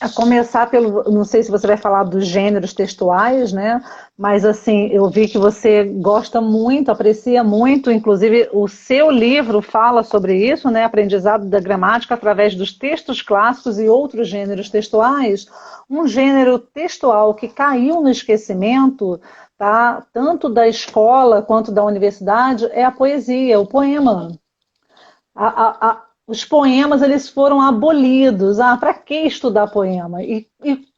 A começar pelo, não sei se você vai falar dos gêneros textuais, né? Mas assim, eu vi que você gosta muito, aprecia muito, inclusive o seu livro fala sobre isso, né? Aprendizado da gramática através dos textos clássicos e outros gêneros textuais. Um gênero textual que caiu no esquecimento, tá? Tanto da escola quanto da universidade, é a poesia, o poema. Os poemas eles foram abolidos. Ah, para que estudar poema? E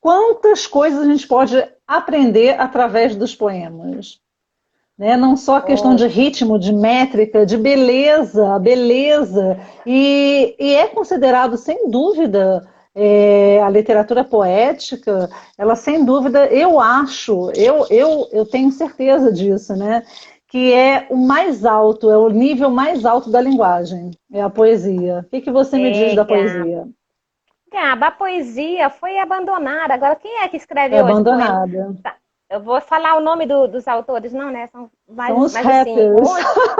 quantas coisas a gente pode aprender através dos poemas? Né? Não só a questão Oh, de ritmo, de métrica, de beleza, beleza. E é considerado, sem dúvida, a literatura poética, ela sem dúvida, eu acho, eu tenho certeza disso, né? Que é o mais alto, é o nível mais alto da linguagem, é a poesia. O que que você me diz da Gaba. poesia? Gaba, a poesia foi abandonada. Agora, quem é que É escreve hoje poema? abandonada. Tá, eu vou falar o nome dos autores, não, né? São São os mas assim, rappers. hoje,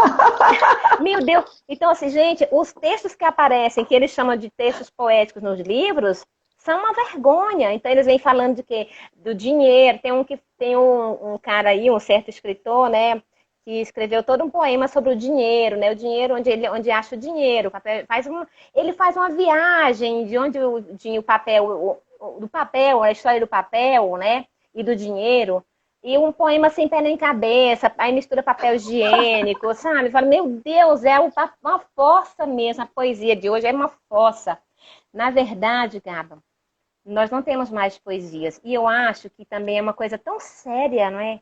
meu Deus. Então, assim, gente, os textos que aparecem, que eles chamam de textos poéticos nos livros, são uma vergonha. Então, eles vêm falando de quê? Do dinheiro. Tem um cara aí, um certo escritor, né? Que escreveu todo um poema sobre o dinheiro, né? O dinheiro, onde acha o dinheiro. Ele faz uma viagem de onde o papel, do papel, a história do papel, né? E do dinheiro. E um poema sem pé nem cabeça, aí mistura papel higiênico, sabe? Fala, meu Deus, uma fossa mesmo. A poesia de hoje é uma fossa. Na verdade, Gaba, nós não temos mais poesias. E eu acho que também é uma coisa tão séria, não é?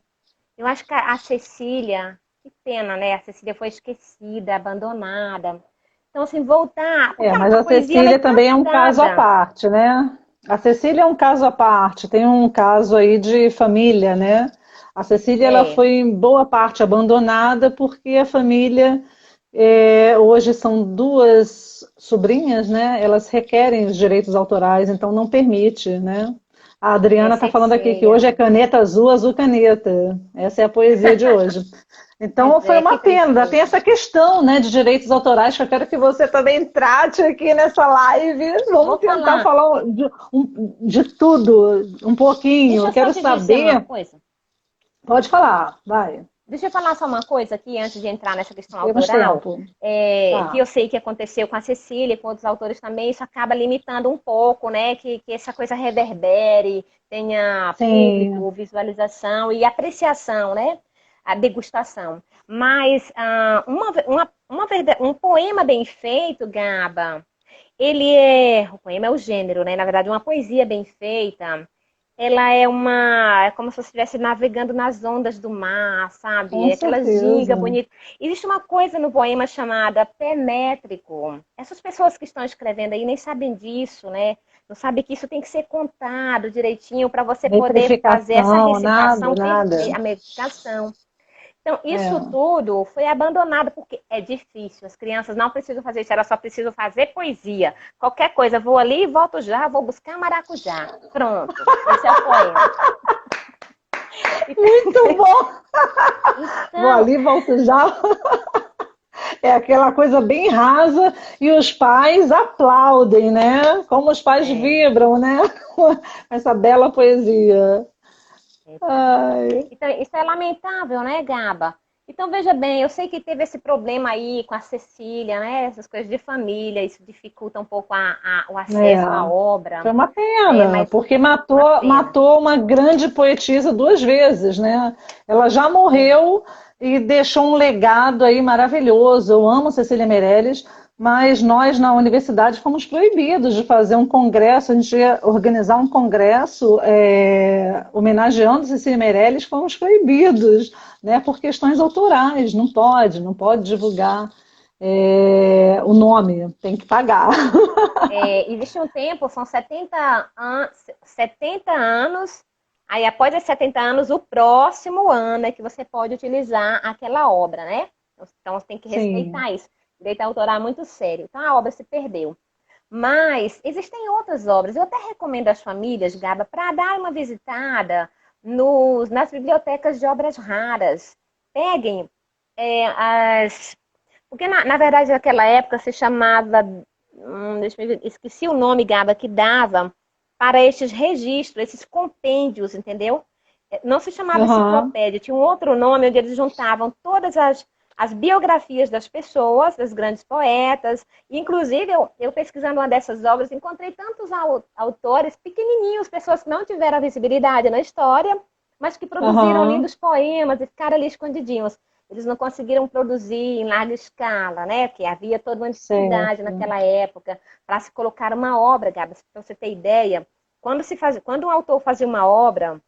Eu acho que a Cecília, que pena, né? A Cecília foi esquecida, abandonada. Então, assim, voltar, porque Mas a a poesia ela é Cecília também é um caso à cantada. parte, né? A Cecília é um caso à parte, tem um caso aí de família, né? A Cecília ela É, foi em boa parte abandonada porque a família hoje são duas sobrinhas, né? Elas requerem os direitos autorais, então não permite, né? A Adriana está falando aqui que hoje Cecília. é caneta azul, azul caneta. Essa é a poesia de hoje. Então Pois foi é, uma que pena, tem tristeza. essa questão, né, de direitos autorais que eu quero que você também trate aqui nessa live. Vamos Vou tentar falar. falar de tudo, um pouquinho. Deixa Eu eu só quero te dizer uma saber. coisa. Pode falar, vai. Deixa eu falar só uma coisa aqui, antes de entrar nessa questão Temos autoral, tempo. que Tá. eu sei que aconteceu com a Cecília e com outros autores também, isso acaba limitando um pouco, né? Que essa coisa reverbere, tenha Sim, público, visualização e apreciação, né? A degustação. Mas um poema bem feito, Gaba, o poema é o gênero, né? Na verdade, uma poesia bem feita, ela é como se você estivesse navegando nas ondas do mar, sabe? com É aquela ginga certeza. bonita. Existe uma coisa no poema chamada pé métrico. Essas pessoas que estão escrevendo aí nem sabem disso, né? Não sabem que isso tem que ser contado direitinho para você poder fazer essa Metrificação, nada, recitação nada. perfeita, a metrificação. Então, isso É. tudo foi abandonado porque é difícil. As crianças não precisam fazer isso, elas só precisam fazer poesia. Qualquer coisa, vou ali e volto já, vou buscar maracujá. Pronto, esse é o poema. Muito bom! Vou Então, ali, volto já. É aquela coisa bem rasa e os pais aplaudem, né? Como os pais é, vibram, né? Essa bela poesia. exatamente. Ai, Então, isso é lamentável, né, Gaba? Então, veja bem, eu sei que teve esse problema aí com a Cecília, né? Essas coisas de família, isso dificulta um pouco o é. acesso à obra, Foi uma né? pena, Mas porque uma matou, pena. matou uma grande poetisa duas vezes, né? Ela já É. morreu e deixou um legado aí maravilhoso. Eu amo Cecília Meirelles, mas nós na universidade fomos proibidos de fazer um congresso, a gente ia organizar um congresso homenageando Cecília Meirelles, fomos proibidos, né? Por questões autorais, não pode divulgar o nome, tem que pagar. Existe um tempo, são 70 anos, aí após os 70 anos, o próximo ano é que você pode utilizar aquela obra, né? Então você tem que Sim. respeitar isso. Direito autoral é muito sério. Então a obra se perdeu. Mas existem outras obras. Eu até recomendo às famílias, Gaba, para dar uma visitada nas bibliotecas de obras raras. Peguem as. Porque, na verdade, naquela época se chamava. Deixa eu ver, esqueci o nome, Gaba, que dava. para estes registros, esses compêndios, entendeu? Não se chamava Aham. enciclopédia, tinha um outro nome onde eles juntavam todas as biografias das pessoas, das grandes poetas. Inclusive, eu pesquisando uma dessas obras, encontrei tantos autores pequenininhos, pessoas que não tiveram visibilidade na história, mas que produziram Aham. lindos poemas e ficaram ali escondidinhos. Eles não conseguiram produzir em larga escala, né? Porque havia toda uma dificuldade Certo. naquela época para se colocar uma obra, Gabi, para você ter ideia. Quando um autor fazia uma obra,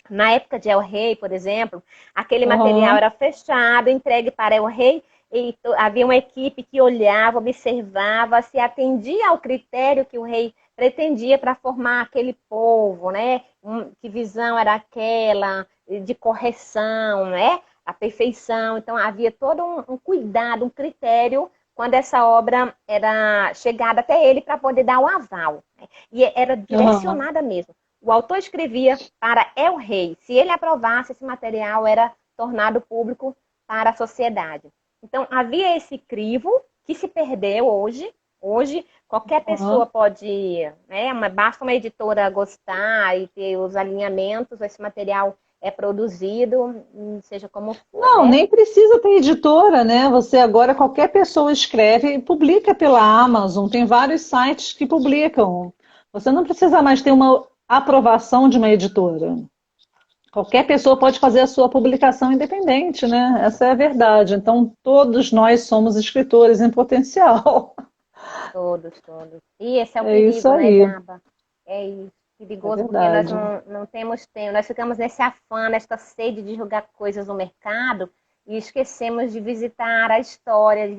na época de El Rei, por exemplo, aquele material Aham. era fechado, entregue para El Rei, e havia uma equipe que olhava, observava, se atendia ao critério que o rei pretendia para formar aquele povo, né? Que visão era aquela, de correção, né? A perfeição. Então, havia todo um cuidado, um critério quando essa obra era chegada até ele para poder dar o aval. Né? E era Aham. direcionada mesmo. O autor escrevia para El Rei. Se ele aprovasse, esse material era tornado público para a sociedade. Então, havia esse crivo que se perdeu hoje. Hoje, qualquer pessoa Aham. pode, né, basta uma editora gostar e ter os alinhamentos, esse material é produzido, seja como for, Não, né? nem precisa ter editora, né? Você agora, qualquer pessoa escreve e publica pela Amazon. Tem vários sites que publicam. Você não precisa mais ter uma aprovação de uma editora. Qualquer pessoa pode fazer a sua publicação independente, né? Essa é a verdade. Então, todos nós somos escritores em potencial. Todos, todos. E esse é o É isso perigo, né, aí, Gaba? É isso, é perigoso, porque nós verdade. não temos tempo, nós ficamos nesse afã, nessa sede de jogar coisas no mercado e esquecemos de visitar a história, de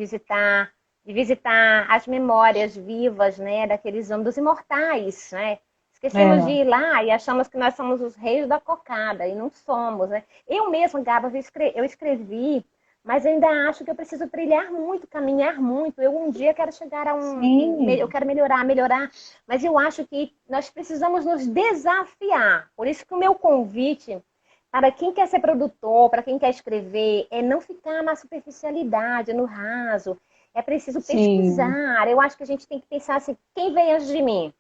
visitar as memórias vivas, né, daqueles homens, dos imortais, né? Esquecemos de É, ir lá e achamos que nós somos os reis da cocada, e não somos, né? Eu mesma, Gaba, eu escrevi, mas ainda acho que eu preciso trilhar muito, caminhar muito. Eu um dia quero chegar a eu sim, quero melhorar, mas eu acho que nós precisamos nos desafiar. Por isso que o meu convite para quem quer ser produtor, para quem quer escrever, é não ficar na superficialidade, no raso. É preciso sim. pesquisar. Eu acho que a gente tem que pensar assim, quem veio antes de mim?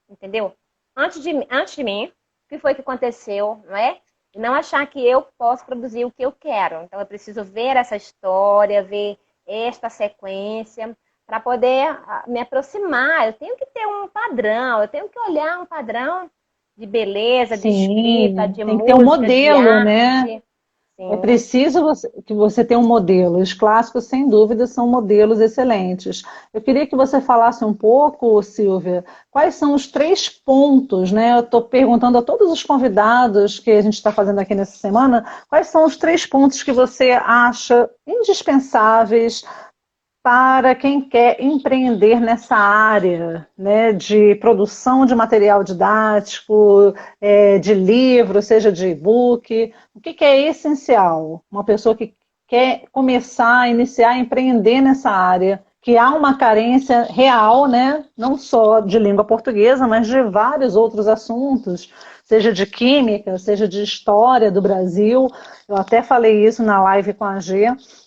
Entendeu? Antes de mim, o que foi que aconteceu, não é? E não achar que eu posso produzir o que eu quero. Então, eu preciso ver essa história, ver esta sequência, para poder me aproximar. Eu tenho que ter um padrão, eu tenho que olhar um padrão de beleza, de escrita, Sim, de tem que ter um música, de modelo, né? arte. É Sim. preciso que você tenha um modelo. Os clássicos, sem dúvida, são modelos excelentes. Eu queria que você falasse um pouco, Silvia, quais são os três pontos, né? Eu estou perguntando a todos os convidados que a gente está fazendo aqui nessa semana, quais são os três pontos que você acha indispensáveis para quem quer empreender nessa área, né, de produção de material didático, de livro, seja de e-book, o que é essencial? Uma pessoa que quer começar, iniciar, empreender nessa área, que há uma carência real, né, não só de língua portuguesa, mas de vários outros assuntos, seja de química, seja de história do Brasil. Eu até falei isso na live com a G,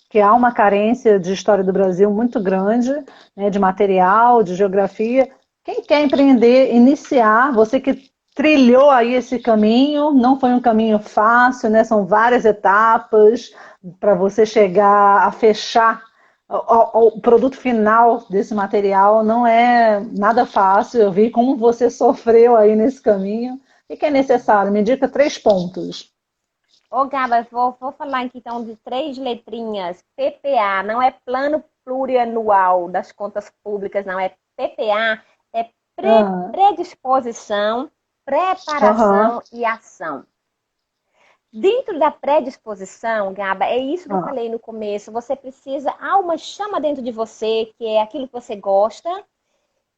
que há uma carência de história do Brasil muito grande, né, de material, de geografia. Quem quer empreender, iniciar, você que trilhou aí esse caminho, não foi um caminho fácil, né? São várias etapas para você chegar a fechar o produto final desse material, não é nada fácil. Eu vi como você sofreu aí nesse caminho. O que é necessário? Me indica três pontos. Ô, Gaba, vou falar aqui então de três letrinhas. PPA, não é Plano Plurianual das Contas Públicas, não. É PPA, é Ah, predisposição, aham, preparação e ação. Dentro da predisposição, Gaba, é isso que eu ah, falei no começo. Você precisa, há uma chama dentro de você, que é aquilo que você gosta,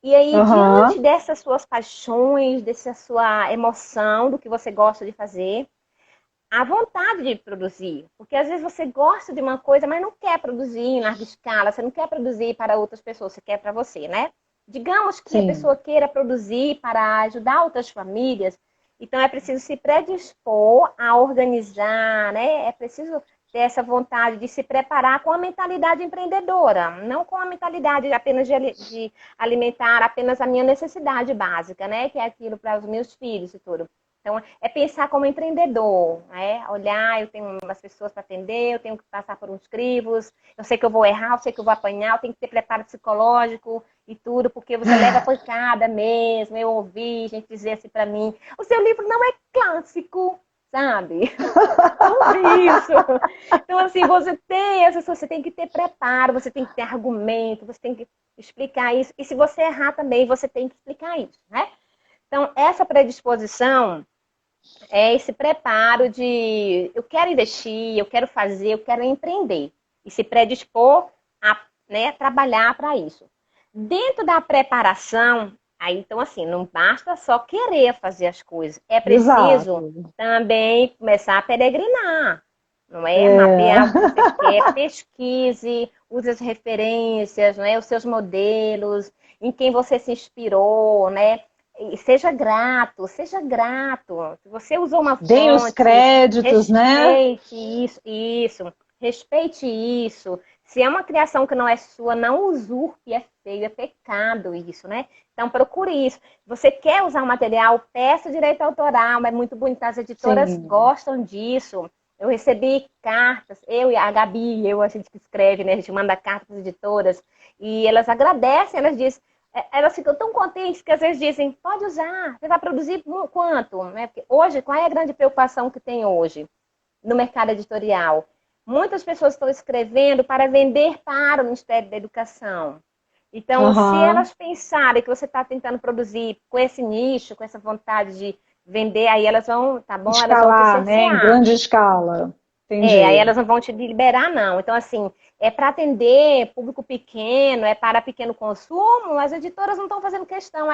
e aí, diante aham, dessas suas paixões, dessa sua emoção, do que você gosta de fazer, a vontade de produzir. Porque às vezes você gosta de uma coisa, mas não quer produzir em larga escala, você não quer produzir para outras pessoas, você quer para você, né? Digamos que a sim. pessoa queira produzir para ajudar outras famílias, então é preciso se predispor a organizar, né? É preciso ter essa vontade de se preparar com a mentalidade empreendedora, não com a mentalidade apenas de alimentar apenas a minha necessidade básica, né? Que é aquilo para os meus filhos e tudo. Então, é pensar como empreendedor, né? Olhar, eu tenho umas pessoas para atender, eu tenho que passar por uns crivos, eu sei que eu vou errar, eu sei que eu vou apanhar, eu tenho que ter preparo psicológico e tudo, porque você leva pancada mesmo. Eu ouvi gente dizer assim para mim, o seu livro não é clássico, sabe? Eu ouvi isso. Então, assim, você tem que ter preparo, você tem que ter argumento, você tem que explicar isso. E se você errar também, você tem que explicar isso, né? Então, essa predisposição é esse preparo de eu quero investir, eu quero fazer, eu quero empreender. E se predispor a, né, trabalhar para isso. Dentro da preparação, aí então assim, não basta só querer fazer as coisas. É preciso Exato. também começar a peregrinar. Não é? É. Mapear o que você quer, pesquise, use as referências, não é? Os seus modelos, em quem você se inspirou, né? E seja grato, seja grato. Se você usou uma Deem os fonte, créditos, né? respeite isso, respeite isso. Se é uma criação que não é sua, não usurpe, é feio, é pecado isso, né? Então procure isso. Você quer usar o material, peça direito autoral, é muito bonito, as editoras Sim. gostam disso. Eu recebi cartas, eu e a Gabi, a gente que escreve, né? A gente manda cartas para as editoras, e elas agradecem, elas dizem, elas ficam tão contentes que às vezes dizem, pode usar, você vai produzir quanto? Né? Porque hoje, qual é a grande preocupação que tem hoje no mercado editorial? Muitas pessoas estão escrevendo para vender para o Ministério da Educação. Então, se Aham. elas pensarem que você está tentando produzir com esse nicho, com essa vontade de vender, aí elas vão, tá bom? Elas vão te Escalar, né? Em cercear. grande escala. Aí Entendi. elas não vão te liberar, não. Então, assim, é para atender público pequeno, é para pequeno consumo, as editoras não estão fazendo questão,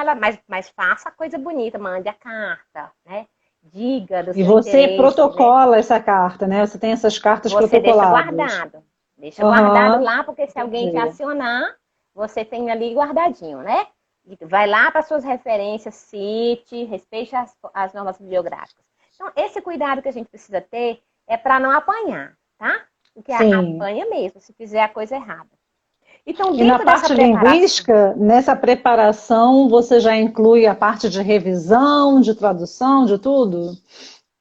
mas faça a coisa bonita, mande a carta, né? Diga do E seu você interesse, né? protocola essa carta, né? Você tem essas cartas Você deixa protocoladas. guardado. Deixa guardado Aham. lá, porque se alguém te Entendi. acionar, você tem ali guardadinho, né? E vai lá para suas referências, cite, respeite as normas bibliográficas. Então, esse cuidado que a gente precisa ter é para não apanhar, tá? Porque Sim. apanha mesmo se fizer a coisa errada. Então, E na dentro dessa parte preparação, linguística, nessa preparação, você já inclui a parte de revisão, de tradução, de tudo?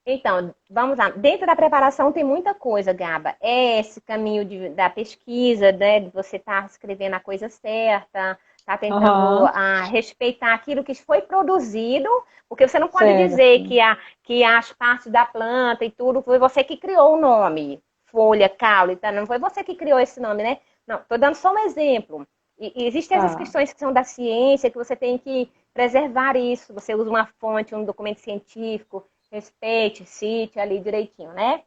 então, vamos lá. Dentro da preparação tem muita coisa, Gaba. É esse caminho da pesquisa, né? De você estar escrevendo a coisa certa, tá tentando Aham, respeitar aquilo que foi produzido, porque você não pode dizer certo. que as partes da planta e tudo foi você que criou o nome. Folha, caule, tá? Não foi você que criou esse nome, né? Não, estou dando só um exemplo. E existem essas Tá. questões que são da ciência, que você tem que preservar isso. Você usa uma fonte, um documento científico, respeite, cite ali direitinho, né?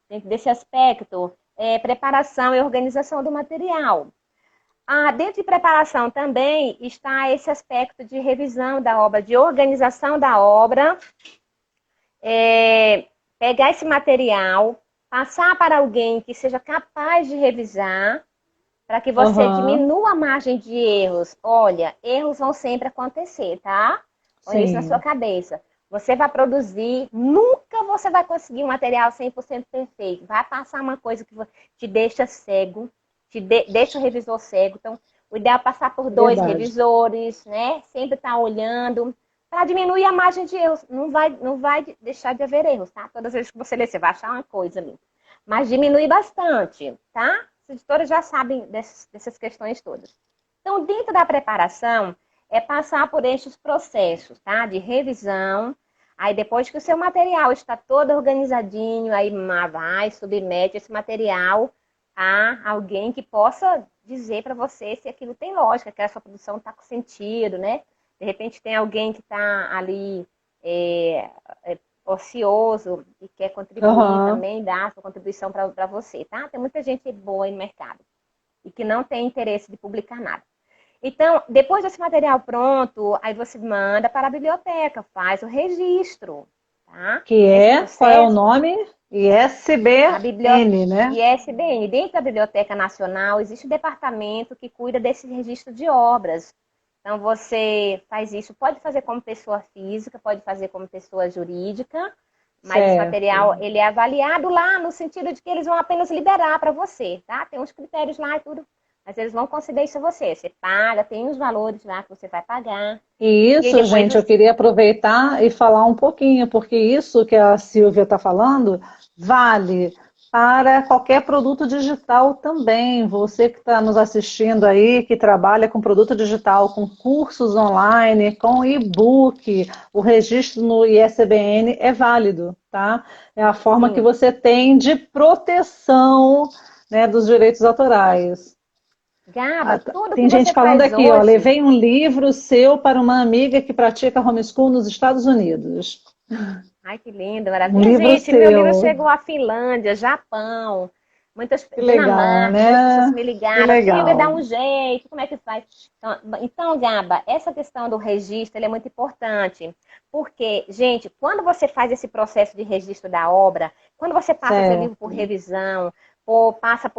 Dentro desse aspecto, preparação e organização do material. Dentro de preparação também está esse aspecto de revisão da obra, de organização da obra, pegar esse material, passar para alguém que seja capaz de revisar, para que você Aham, diminua a margem de erros. Olha, erros vão sempre acontecer, tá? Põe isso na sua sim, cabeça. Você vai produzir, nunca você vai conseguir um material 100% perfeito. Vai passar uma coisa que te deixa cego, deixa o revisor cego. Então, o ideal é passar por dois verdade. revisores, né? Sempre estar olhando, para diminuir a margem de erros. Não vai deixar de haver erros, tá? Todas as vezes que você ler, você vai achar uma coisa ali. Mas diminui bastante, tá? As editoras já sabem dessas questões todas. Então, dentro da preparação, é passar por estes processos, tá? De revisão. Aí, depois que o seu material está todo organizadinho, aí vai, submete esse material a alguém que possa dizer para você se aquilo tem lógica, que a sua produção está com sentido, né? De repente, tem alguém que está ali é, ocioso e quer contribuir Aham, também, dar a sua contribuição para você, tá? Tem muita gente boa aí no mercado e que não tem interesse de publicar nada. Então, depois desse material pronto, aí você manda para a biblioteca, faz o registro, tá? que Nesse é, qual é o processo, nome? a biblioteca ISBN, né? ISBN, dentro da Biblioteca Nacional, existe um departamento que cuida desse registro de obras. Então, você faz isso, pode fazer como pessoa física, pode fazer como pessoa jurídica, Mas esse certo. material, ele é avaliado lá no sentido de que eles vão apenas liberar para você, tá? Tem uns critérios lá e tudo, mas eles vão conceder isso a você. Você paga, tem os valores lá que você vai pagar. E E aí isso, depois gente, eu queria aproveitar e falar um pouquinho, porque isso que a Silvia está falando vale para qualquer produto digital também. Você que está nos assistindo aí, que trabalha com produto digital, com cursos online, com e-book, o registro no ISBN é válido, tá? É a forma que sim, você tem de proteção, né, dos direitos autorais. Gaba, tudo que Tem gente você falando faz aqui, ó, hoje. levei um livro seu para uma amiga que pratica homeschool nos Estados Unidos. Ai, que lindo, Um maravilha. livro Gente, meu livro seu. chegou à Finlândia, Japão, muitas, Que legal, Dinamarca, muitas pessoas né? me Que ligaram. Silvia, dá legal. um jeito, como é que faz? Então, Gaba, essa questão do registro ele é muito importante. Porque, gente, quando você faz esse processo de registro da obra, quando você passa seu livro por Certo. revisão, passa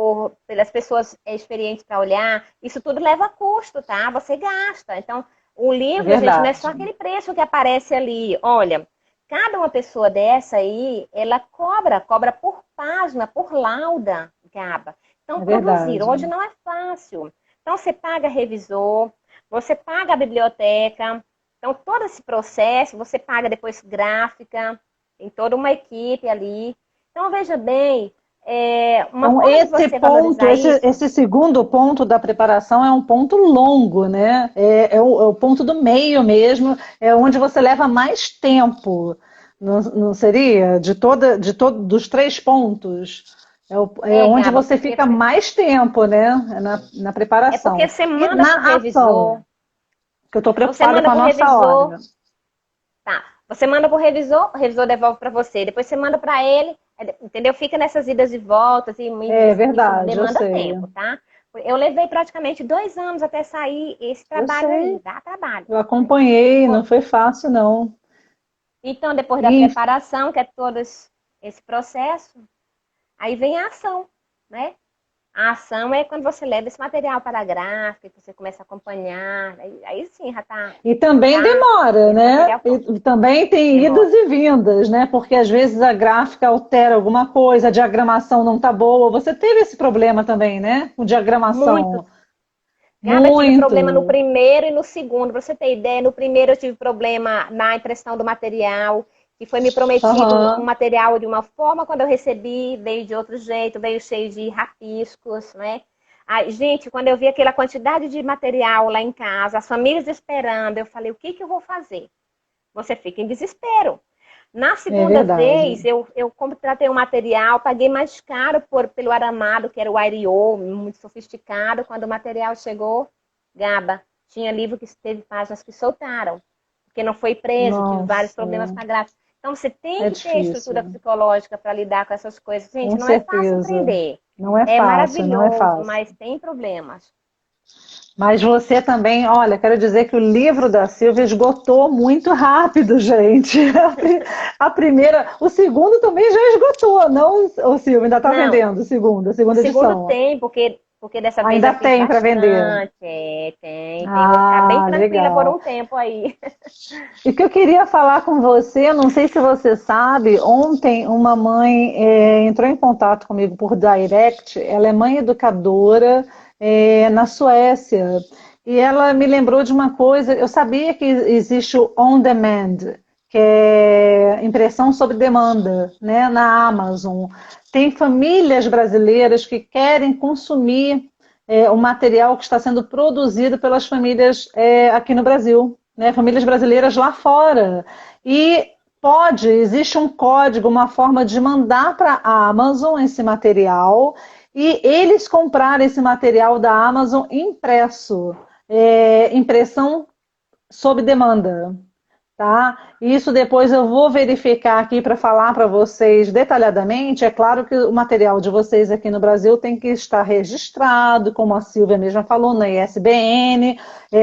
pelas pessoas experientes para olhar, isso tudo leva custo, tá? Você gasta. Então, o É livro, gente, não é só verdade. aquele preço que aparece ali. Olha, cada uma pessoa dessa aí, ela cobra por página, por lauda, Gaba. Então, É produzir verdade. hoje não é fácil. Então, você paga revisor, você paga a biblioteca. Então, todo esse processo, você paga depois gráfica, tem toda uma equipe ali. Então, veja bem, uma Então, forma de esse você ponto, valorizar isso, esse segundo ponto da preparação é um ponto longo, né? É o ponto do meio mesmo, é onde você leva mais tempo, não seria? Dos três pontos. É onde Gaba, você porque fica mais tempo, né? Na é porque preparação. você E manda para o na ação, revisor, que eu estou você preocupada manda com a para o nossa revisor. hora. Tá. Você manda pro revisor, o revisor devolve para você. Depois você manda para ele, entendeu? Fica nessas idas e voltas e É isso verdade, eu demanda sei. tempo, tá? Eu levei praticamente 2 anos até sair esse Eu trabalho aí, sei. dá trabalho. Eu acompanhei, não foi fácil, não. Então, depois da E preparação, que é todo esse processo, aí vem a ação, né? A ação é quando você leva esse material para a gráfica, que você começa a acompanhar, aí sim E também tá demora, aquele né? material pronto. E também tem idas Demora. e vindas, né? Porque às vezes a gráfica altera alguma coisa, a diagramação não tá boa. Você teve esse problema também, né? Com Muito. diagramação. Gaba, eu tive problema no Muito. primeiro e no segundo. Pra você ter ideia, no primeiro eu tive problema na impressão do material, que foi me prometido um Aham. material de uma forma, quando eu recebi, veio de outro jeito, veio cheio de rabiscos, né? Aí, gente, quando eu vi aquela quantidade de material lá em casa, as famílias esperando, eu falei, o que que eu vou fazer? Você fica em desespero. Na É segunda verdade. vez, eu contratei um material, paguei mais caro pelo aramado, que era o Ariô, muito sofisticado. Quando o material chegou, Gaba, tinha livro que teve páginas que soltaram, porque não foi preso, tive vários Nossa, problemas com a gráfica. Então, você tem é que ter estrutura difícil. psicológica para lidar com essas coisas. Gente, Com não é fácil certeza. empreender. Não é É fácil, não é maravilhoso, fácil. mas tem problemas. Mas você também, olha, quero dizer que o livro da Silvia esgotou muito rápido, gente. A primeira, o segundo também já esgotou, não, o Silvia ainda está Não, vendendo a o segunda segundo edição. tem, porque dessa vez Ainda eu fiz tem para vender. bastante. Tem. Vou ficar bem Ah, tranquila por legal. um tempo aí. E o que eu queria falar com você, não sei se você sabe, ontem uma mãe entrou em contato comigo por direct, ela é mãe educadora na Suécia, e ela me lembrou de uma coisa, eu sabia que existe o on demand, que é impressão sob demanda, né, na Amazon. Tem famílias brasileiras que querem consumir o material que está sendo produzido pelas famílias aqui no Brasil, né, famílias brasileiras lá fora. E existe um código, uma forma de mandar para a Amazon esse material e eles comprarem esse material da Amazon impresso, impressão sob demanda. Tá? Isso depois eu vou verificar aqui para falar para vocês detalhadamente. É claro que o material de vocês aqui no Brasil tem que estar registrado, como a Silvia mesma falou, na ISBN,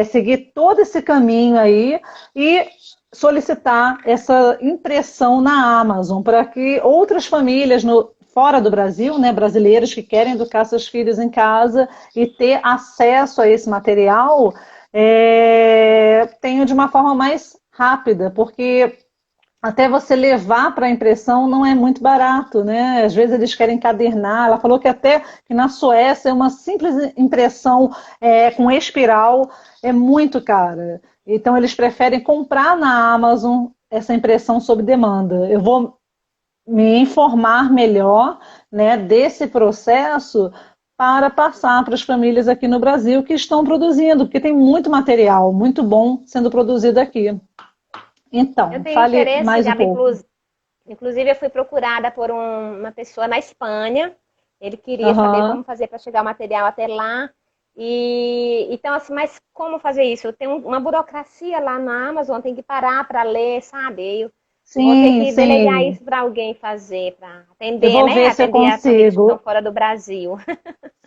seguir todo esse caminho aí e solicitar essa impressão na Amazon para que outras famílias fora do Brasil, né, brasileiros que querem educar seus filhos em casa e ter acesso a esse material, tenho de uma forma mais rápida, porque até você levar para a impressão não é muito barato, né? Às vezes eles querem encadernar. Ela falou que até que na Suécia uma simples impressão com espiral é muito cara. Então eles preferem comprar na Amazon essa impressão sob demanda. Eu vou me informar melhor, né, desse processo para passar para as famílias aqui no Brasil que estão produzindo, porque tem muito material, muito bom sendo produzido aqui. Eu Então, tenho fale interesse, mais um Gabi, pouco. inclusive eu fui procurada por uma pessoa na Espanha. Ele queria saber como Aham. fazer para chegar o material até lá. E então, assim, mas como fazer isso? Eu tenho uma burocracia lá na Amazon, tem que parar para ler, sabe? Eu vou ter Sim, que delegar sim. isso para alguém fazer, para Eu atender, vou né? ver se eu Atender as famílias que estão consigo. fora do Brasil.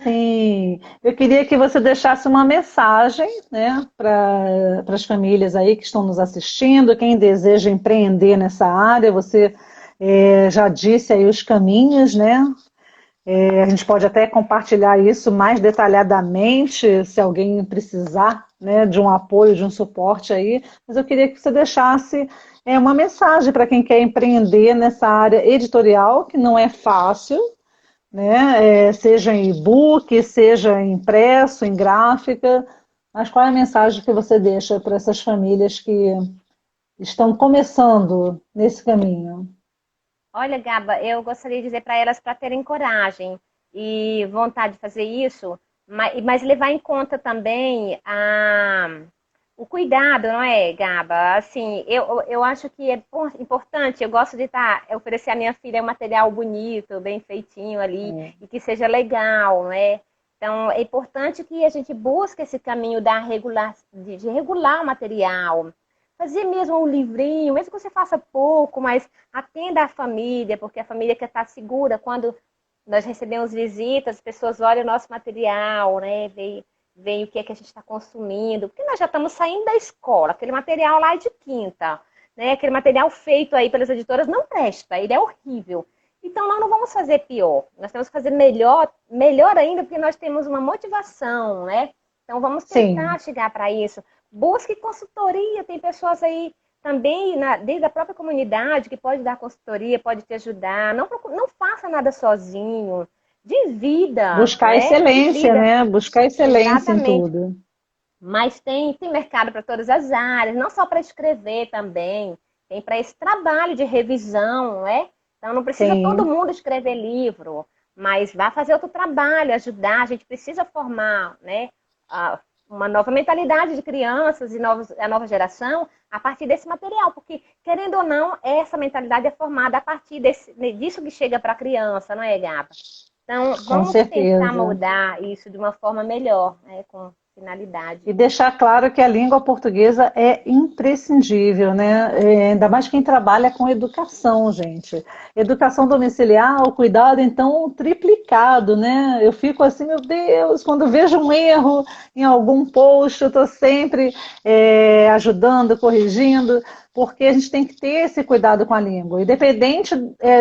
Sim, eu queria que você deixasse uma mensagem, né, para as famílias aí que estão nos assistindo, quem deseja empreender nessa área. Você já disse aí os caminhos, né? A gente pode até compartilhar isso mais detalhadamente, se alguém precisar, né, de um apoio, de um suporte aí. Mas eu queria que você deixasse uma mensagem para quem quer empreender nessa área editorial, que não é fácil, né? Seja em e-book, seja em impresso, em gráfica. Mas qual é a mensagem que você deixa para essas famílias que estão começando nesse caminho? Olha, Gaba, eu gostaria de dizer para elas para terem coragem e vontade de fazer isso, mas levar em conta também o cuidado, não é, Gaba? Assim, eu acho que é importante, eu gosto de oferecer à minha filha um material bonito, bem feitinho ali, e que seja legal, não é? Então, é importante que a gente busque esse caminho de regular o material, fazer mesmo um livrinho, mesmo que você faça pouco, mas atenda a família, porque a família quer estar segura quando nós recebemos visitas, as pessoas olham o nosso material, né? Veem o que é que a gente está consumindo, porque nós já estamos saindo da escola, aquele material lá é de quinta, né? Aquele material feito aí pelas editoras não presta, ele é horrível. Então nós não vamos fazer pior, nós temos que fazer melhor, melhor ainda, porque nós temos uma motivação, né? Então vamos Sim, tentar chegar para isso. Busque consultoria, tem pessoas aí também desde a própria comunidade que pode dar consultoria, pode te ajudar. Não faça nada sozinho. Divida, buscar né? excelência, Divida. né? Buscar excelência em Exatamente. tudo. Mas tem mercado para todas as áreas, não só para escrever também. Tem para esse trabalho de revisão, né? Então não precisa todo Sim, mundo escrever livro, mas vá fazer outro trabalho, ajudar. A gente precisa formar, né? Uma nova mentalidade de crianças e a nova geração a partir desse material, porque, querendo ou não, essa mentalidade é formada a partir disso que chega para a criança, não é, Gaba? Então, com vamos tentar certeza. moldar isso de uma forma melhor, né, com finalidade. E deixar claro que a língua portuguesa é imprescindível, né? Ainda mais quem trabalha com educação, gente. Educação domiciliar, o cuidado então triplicado, né? Eu fico assim, meu Deus, quando vejo um erro em algum post, eu estou sempre ajudando, corrigindo, porque a gente tem que ter esse cuidado com a língua, independente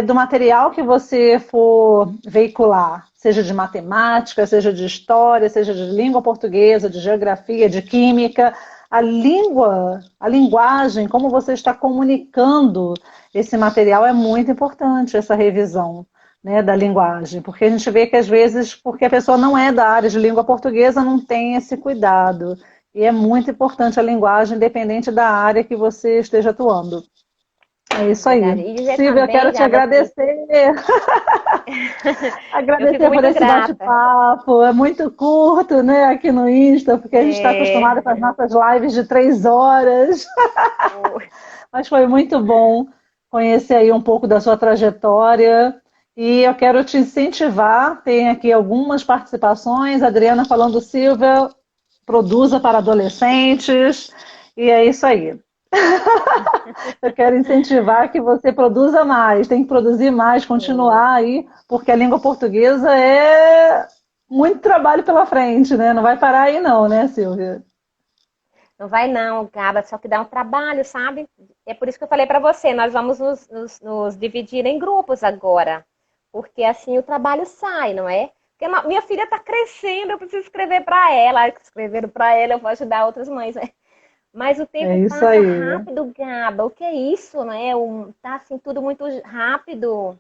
do material que você for veicular, seja de matemática, seja de história, seja de língua portuguesa, de geografia, de química, a língua, a linguagem, como você está comunicando esse material é muito importante, essa revisão, né, da linguagem, porque a gente vê que às vezes, porque a pessoa não é da área de língua portuguesa, não tem esse cuidado. E é muito importante a linguagem, independente da área que você esteja atuando. É É isso aí. verdade. E dizer Silvia, eu também, quero te Gaba, que agradecer. eu fico Agradecer por muito esse grata. bate-papo. É muito curto, né, aqui no Insta, porque a gente está acostumado com É, as nossas lives de 3 horas. Mas foi muito bom conhecer aí um pouco da sua trajetória. E eu quero te incentivar. Tem aqui algumas participações. Adriana falando, Silvia, produza para adolescentes. E é isso aí. Eu quero incentivar que você produza mais, tem que produzir mais, é, continuar aí, porque a língua portuguesa é muito trabalho pela frente, né? Não vai parar aí não, né, Silvia? não vai não, Gaba, só que dá um trabalho, sabe? É por isso que eu falei para você, nós vamos nos dividir em grupos agora, porque assim o trabalho sai, não é? Porque minha filha está crescendo, eu preciso escrever para ela, escrevendo para ela eu vou ajudar outras mães, né? Mas o tempo É isso passa aí. rápido, Gaba. O que é isso, né? Tá assim tudo muito rápido.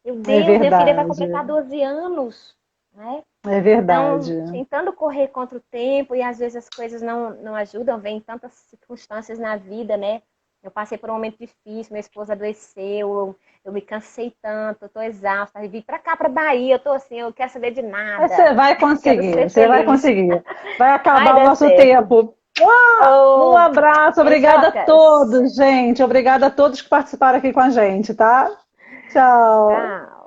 Meu É Deus, minha filha vai verdade. completar 12 anos, né? É Então, verdade. tentando correr contra o tempo e às vezes as coisas não ajudam, vem tantas circunstâncias na vida, né? Eu passei por um momento difícil, minha esposa adoeceu, eu me cansei tanto, eu tô exausta, vim pra cá, pra Bahia, eu tô assim, eu quero saber de Mas nada, você vai quero conseguir, ser você vai feliz. conseguir. Vai Vai acabar o dar nosso certo. tempo. Um Ô, abraço, obrigada a beijocas. todos, gente. Obrigada a todos que participaram aqui com a gente, tá? Tchau. Tchau.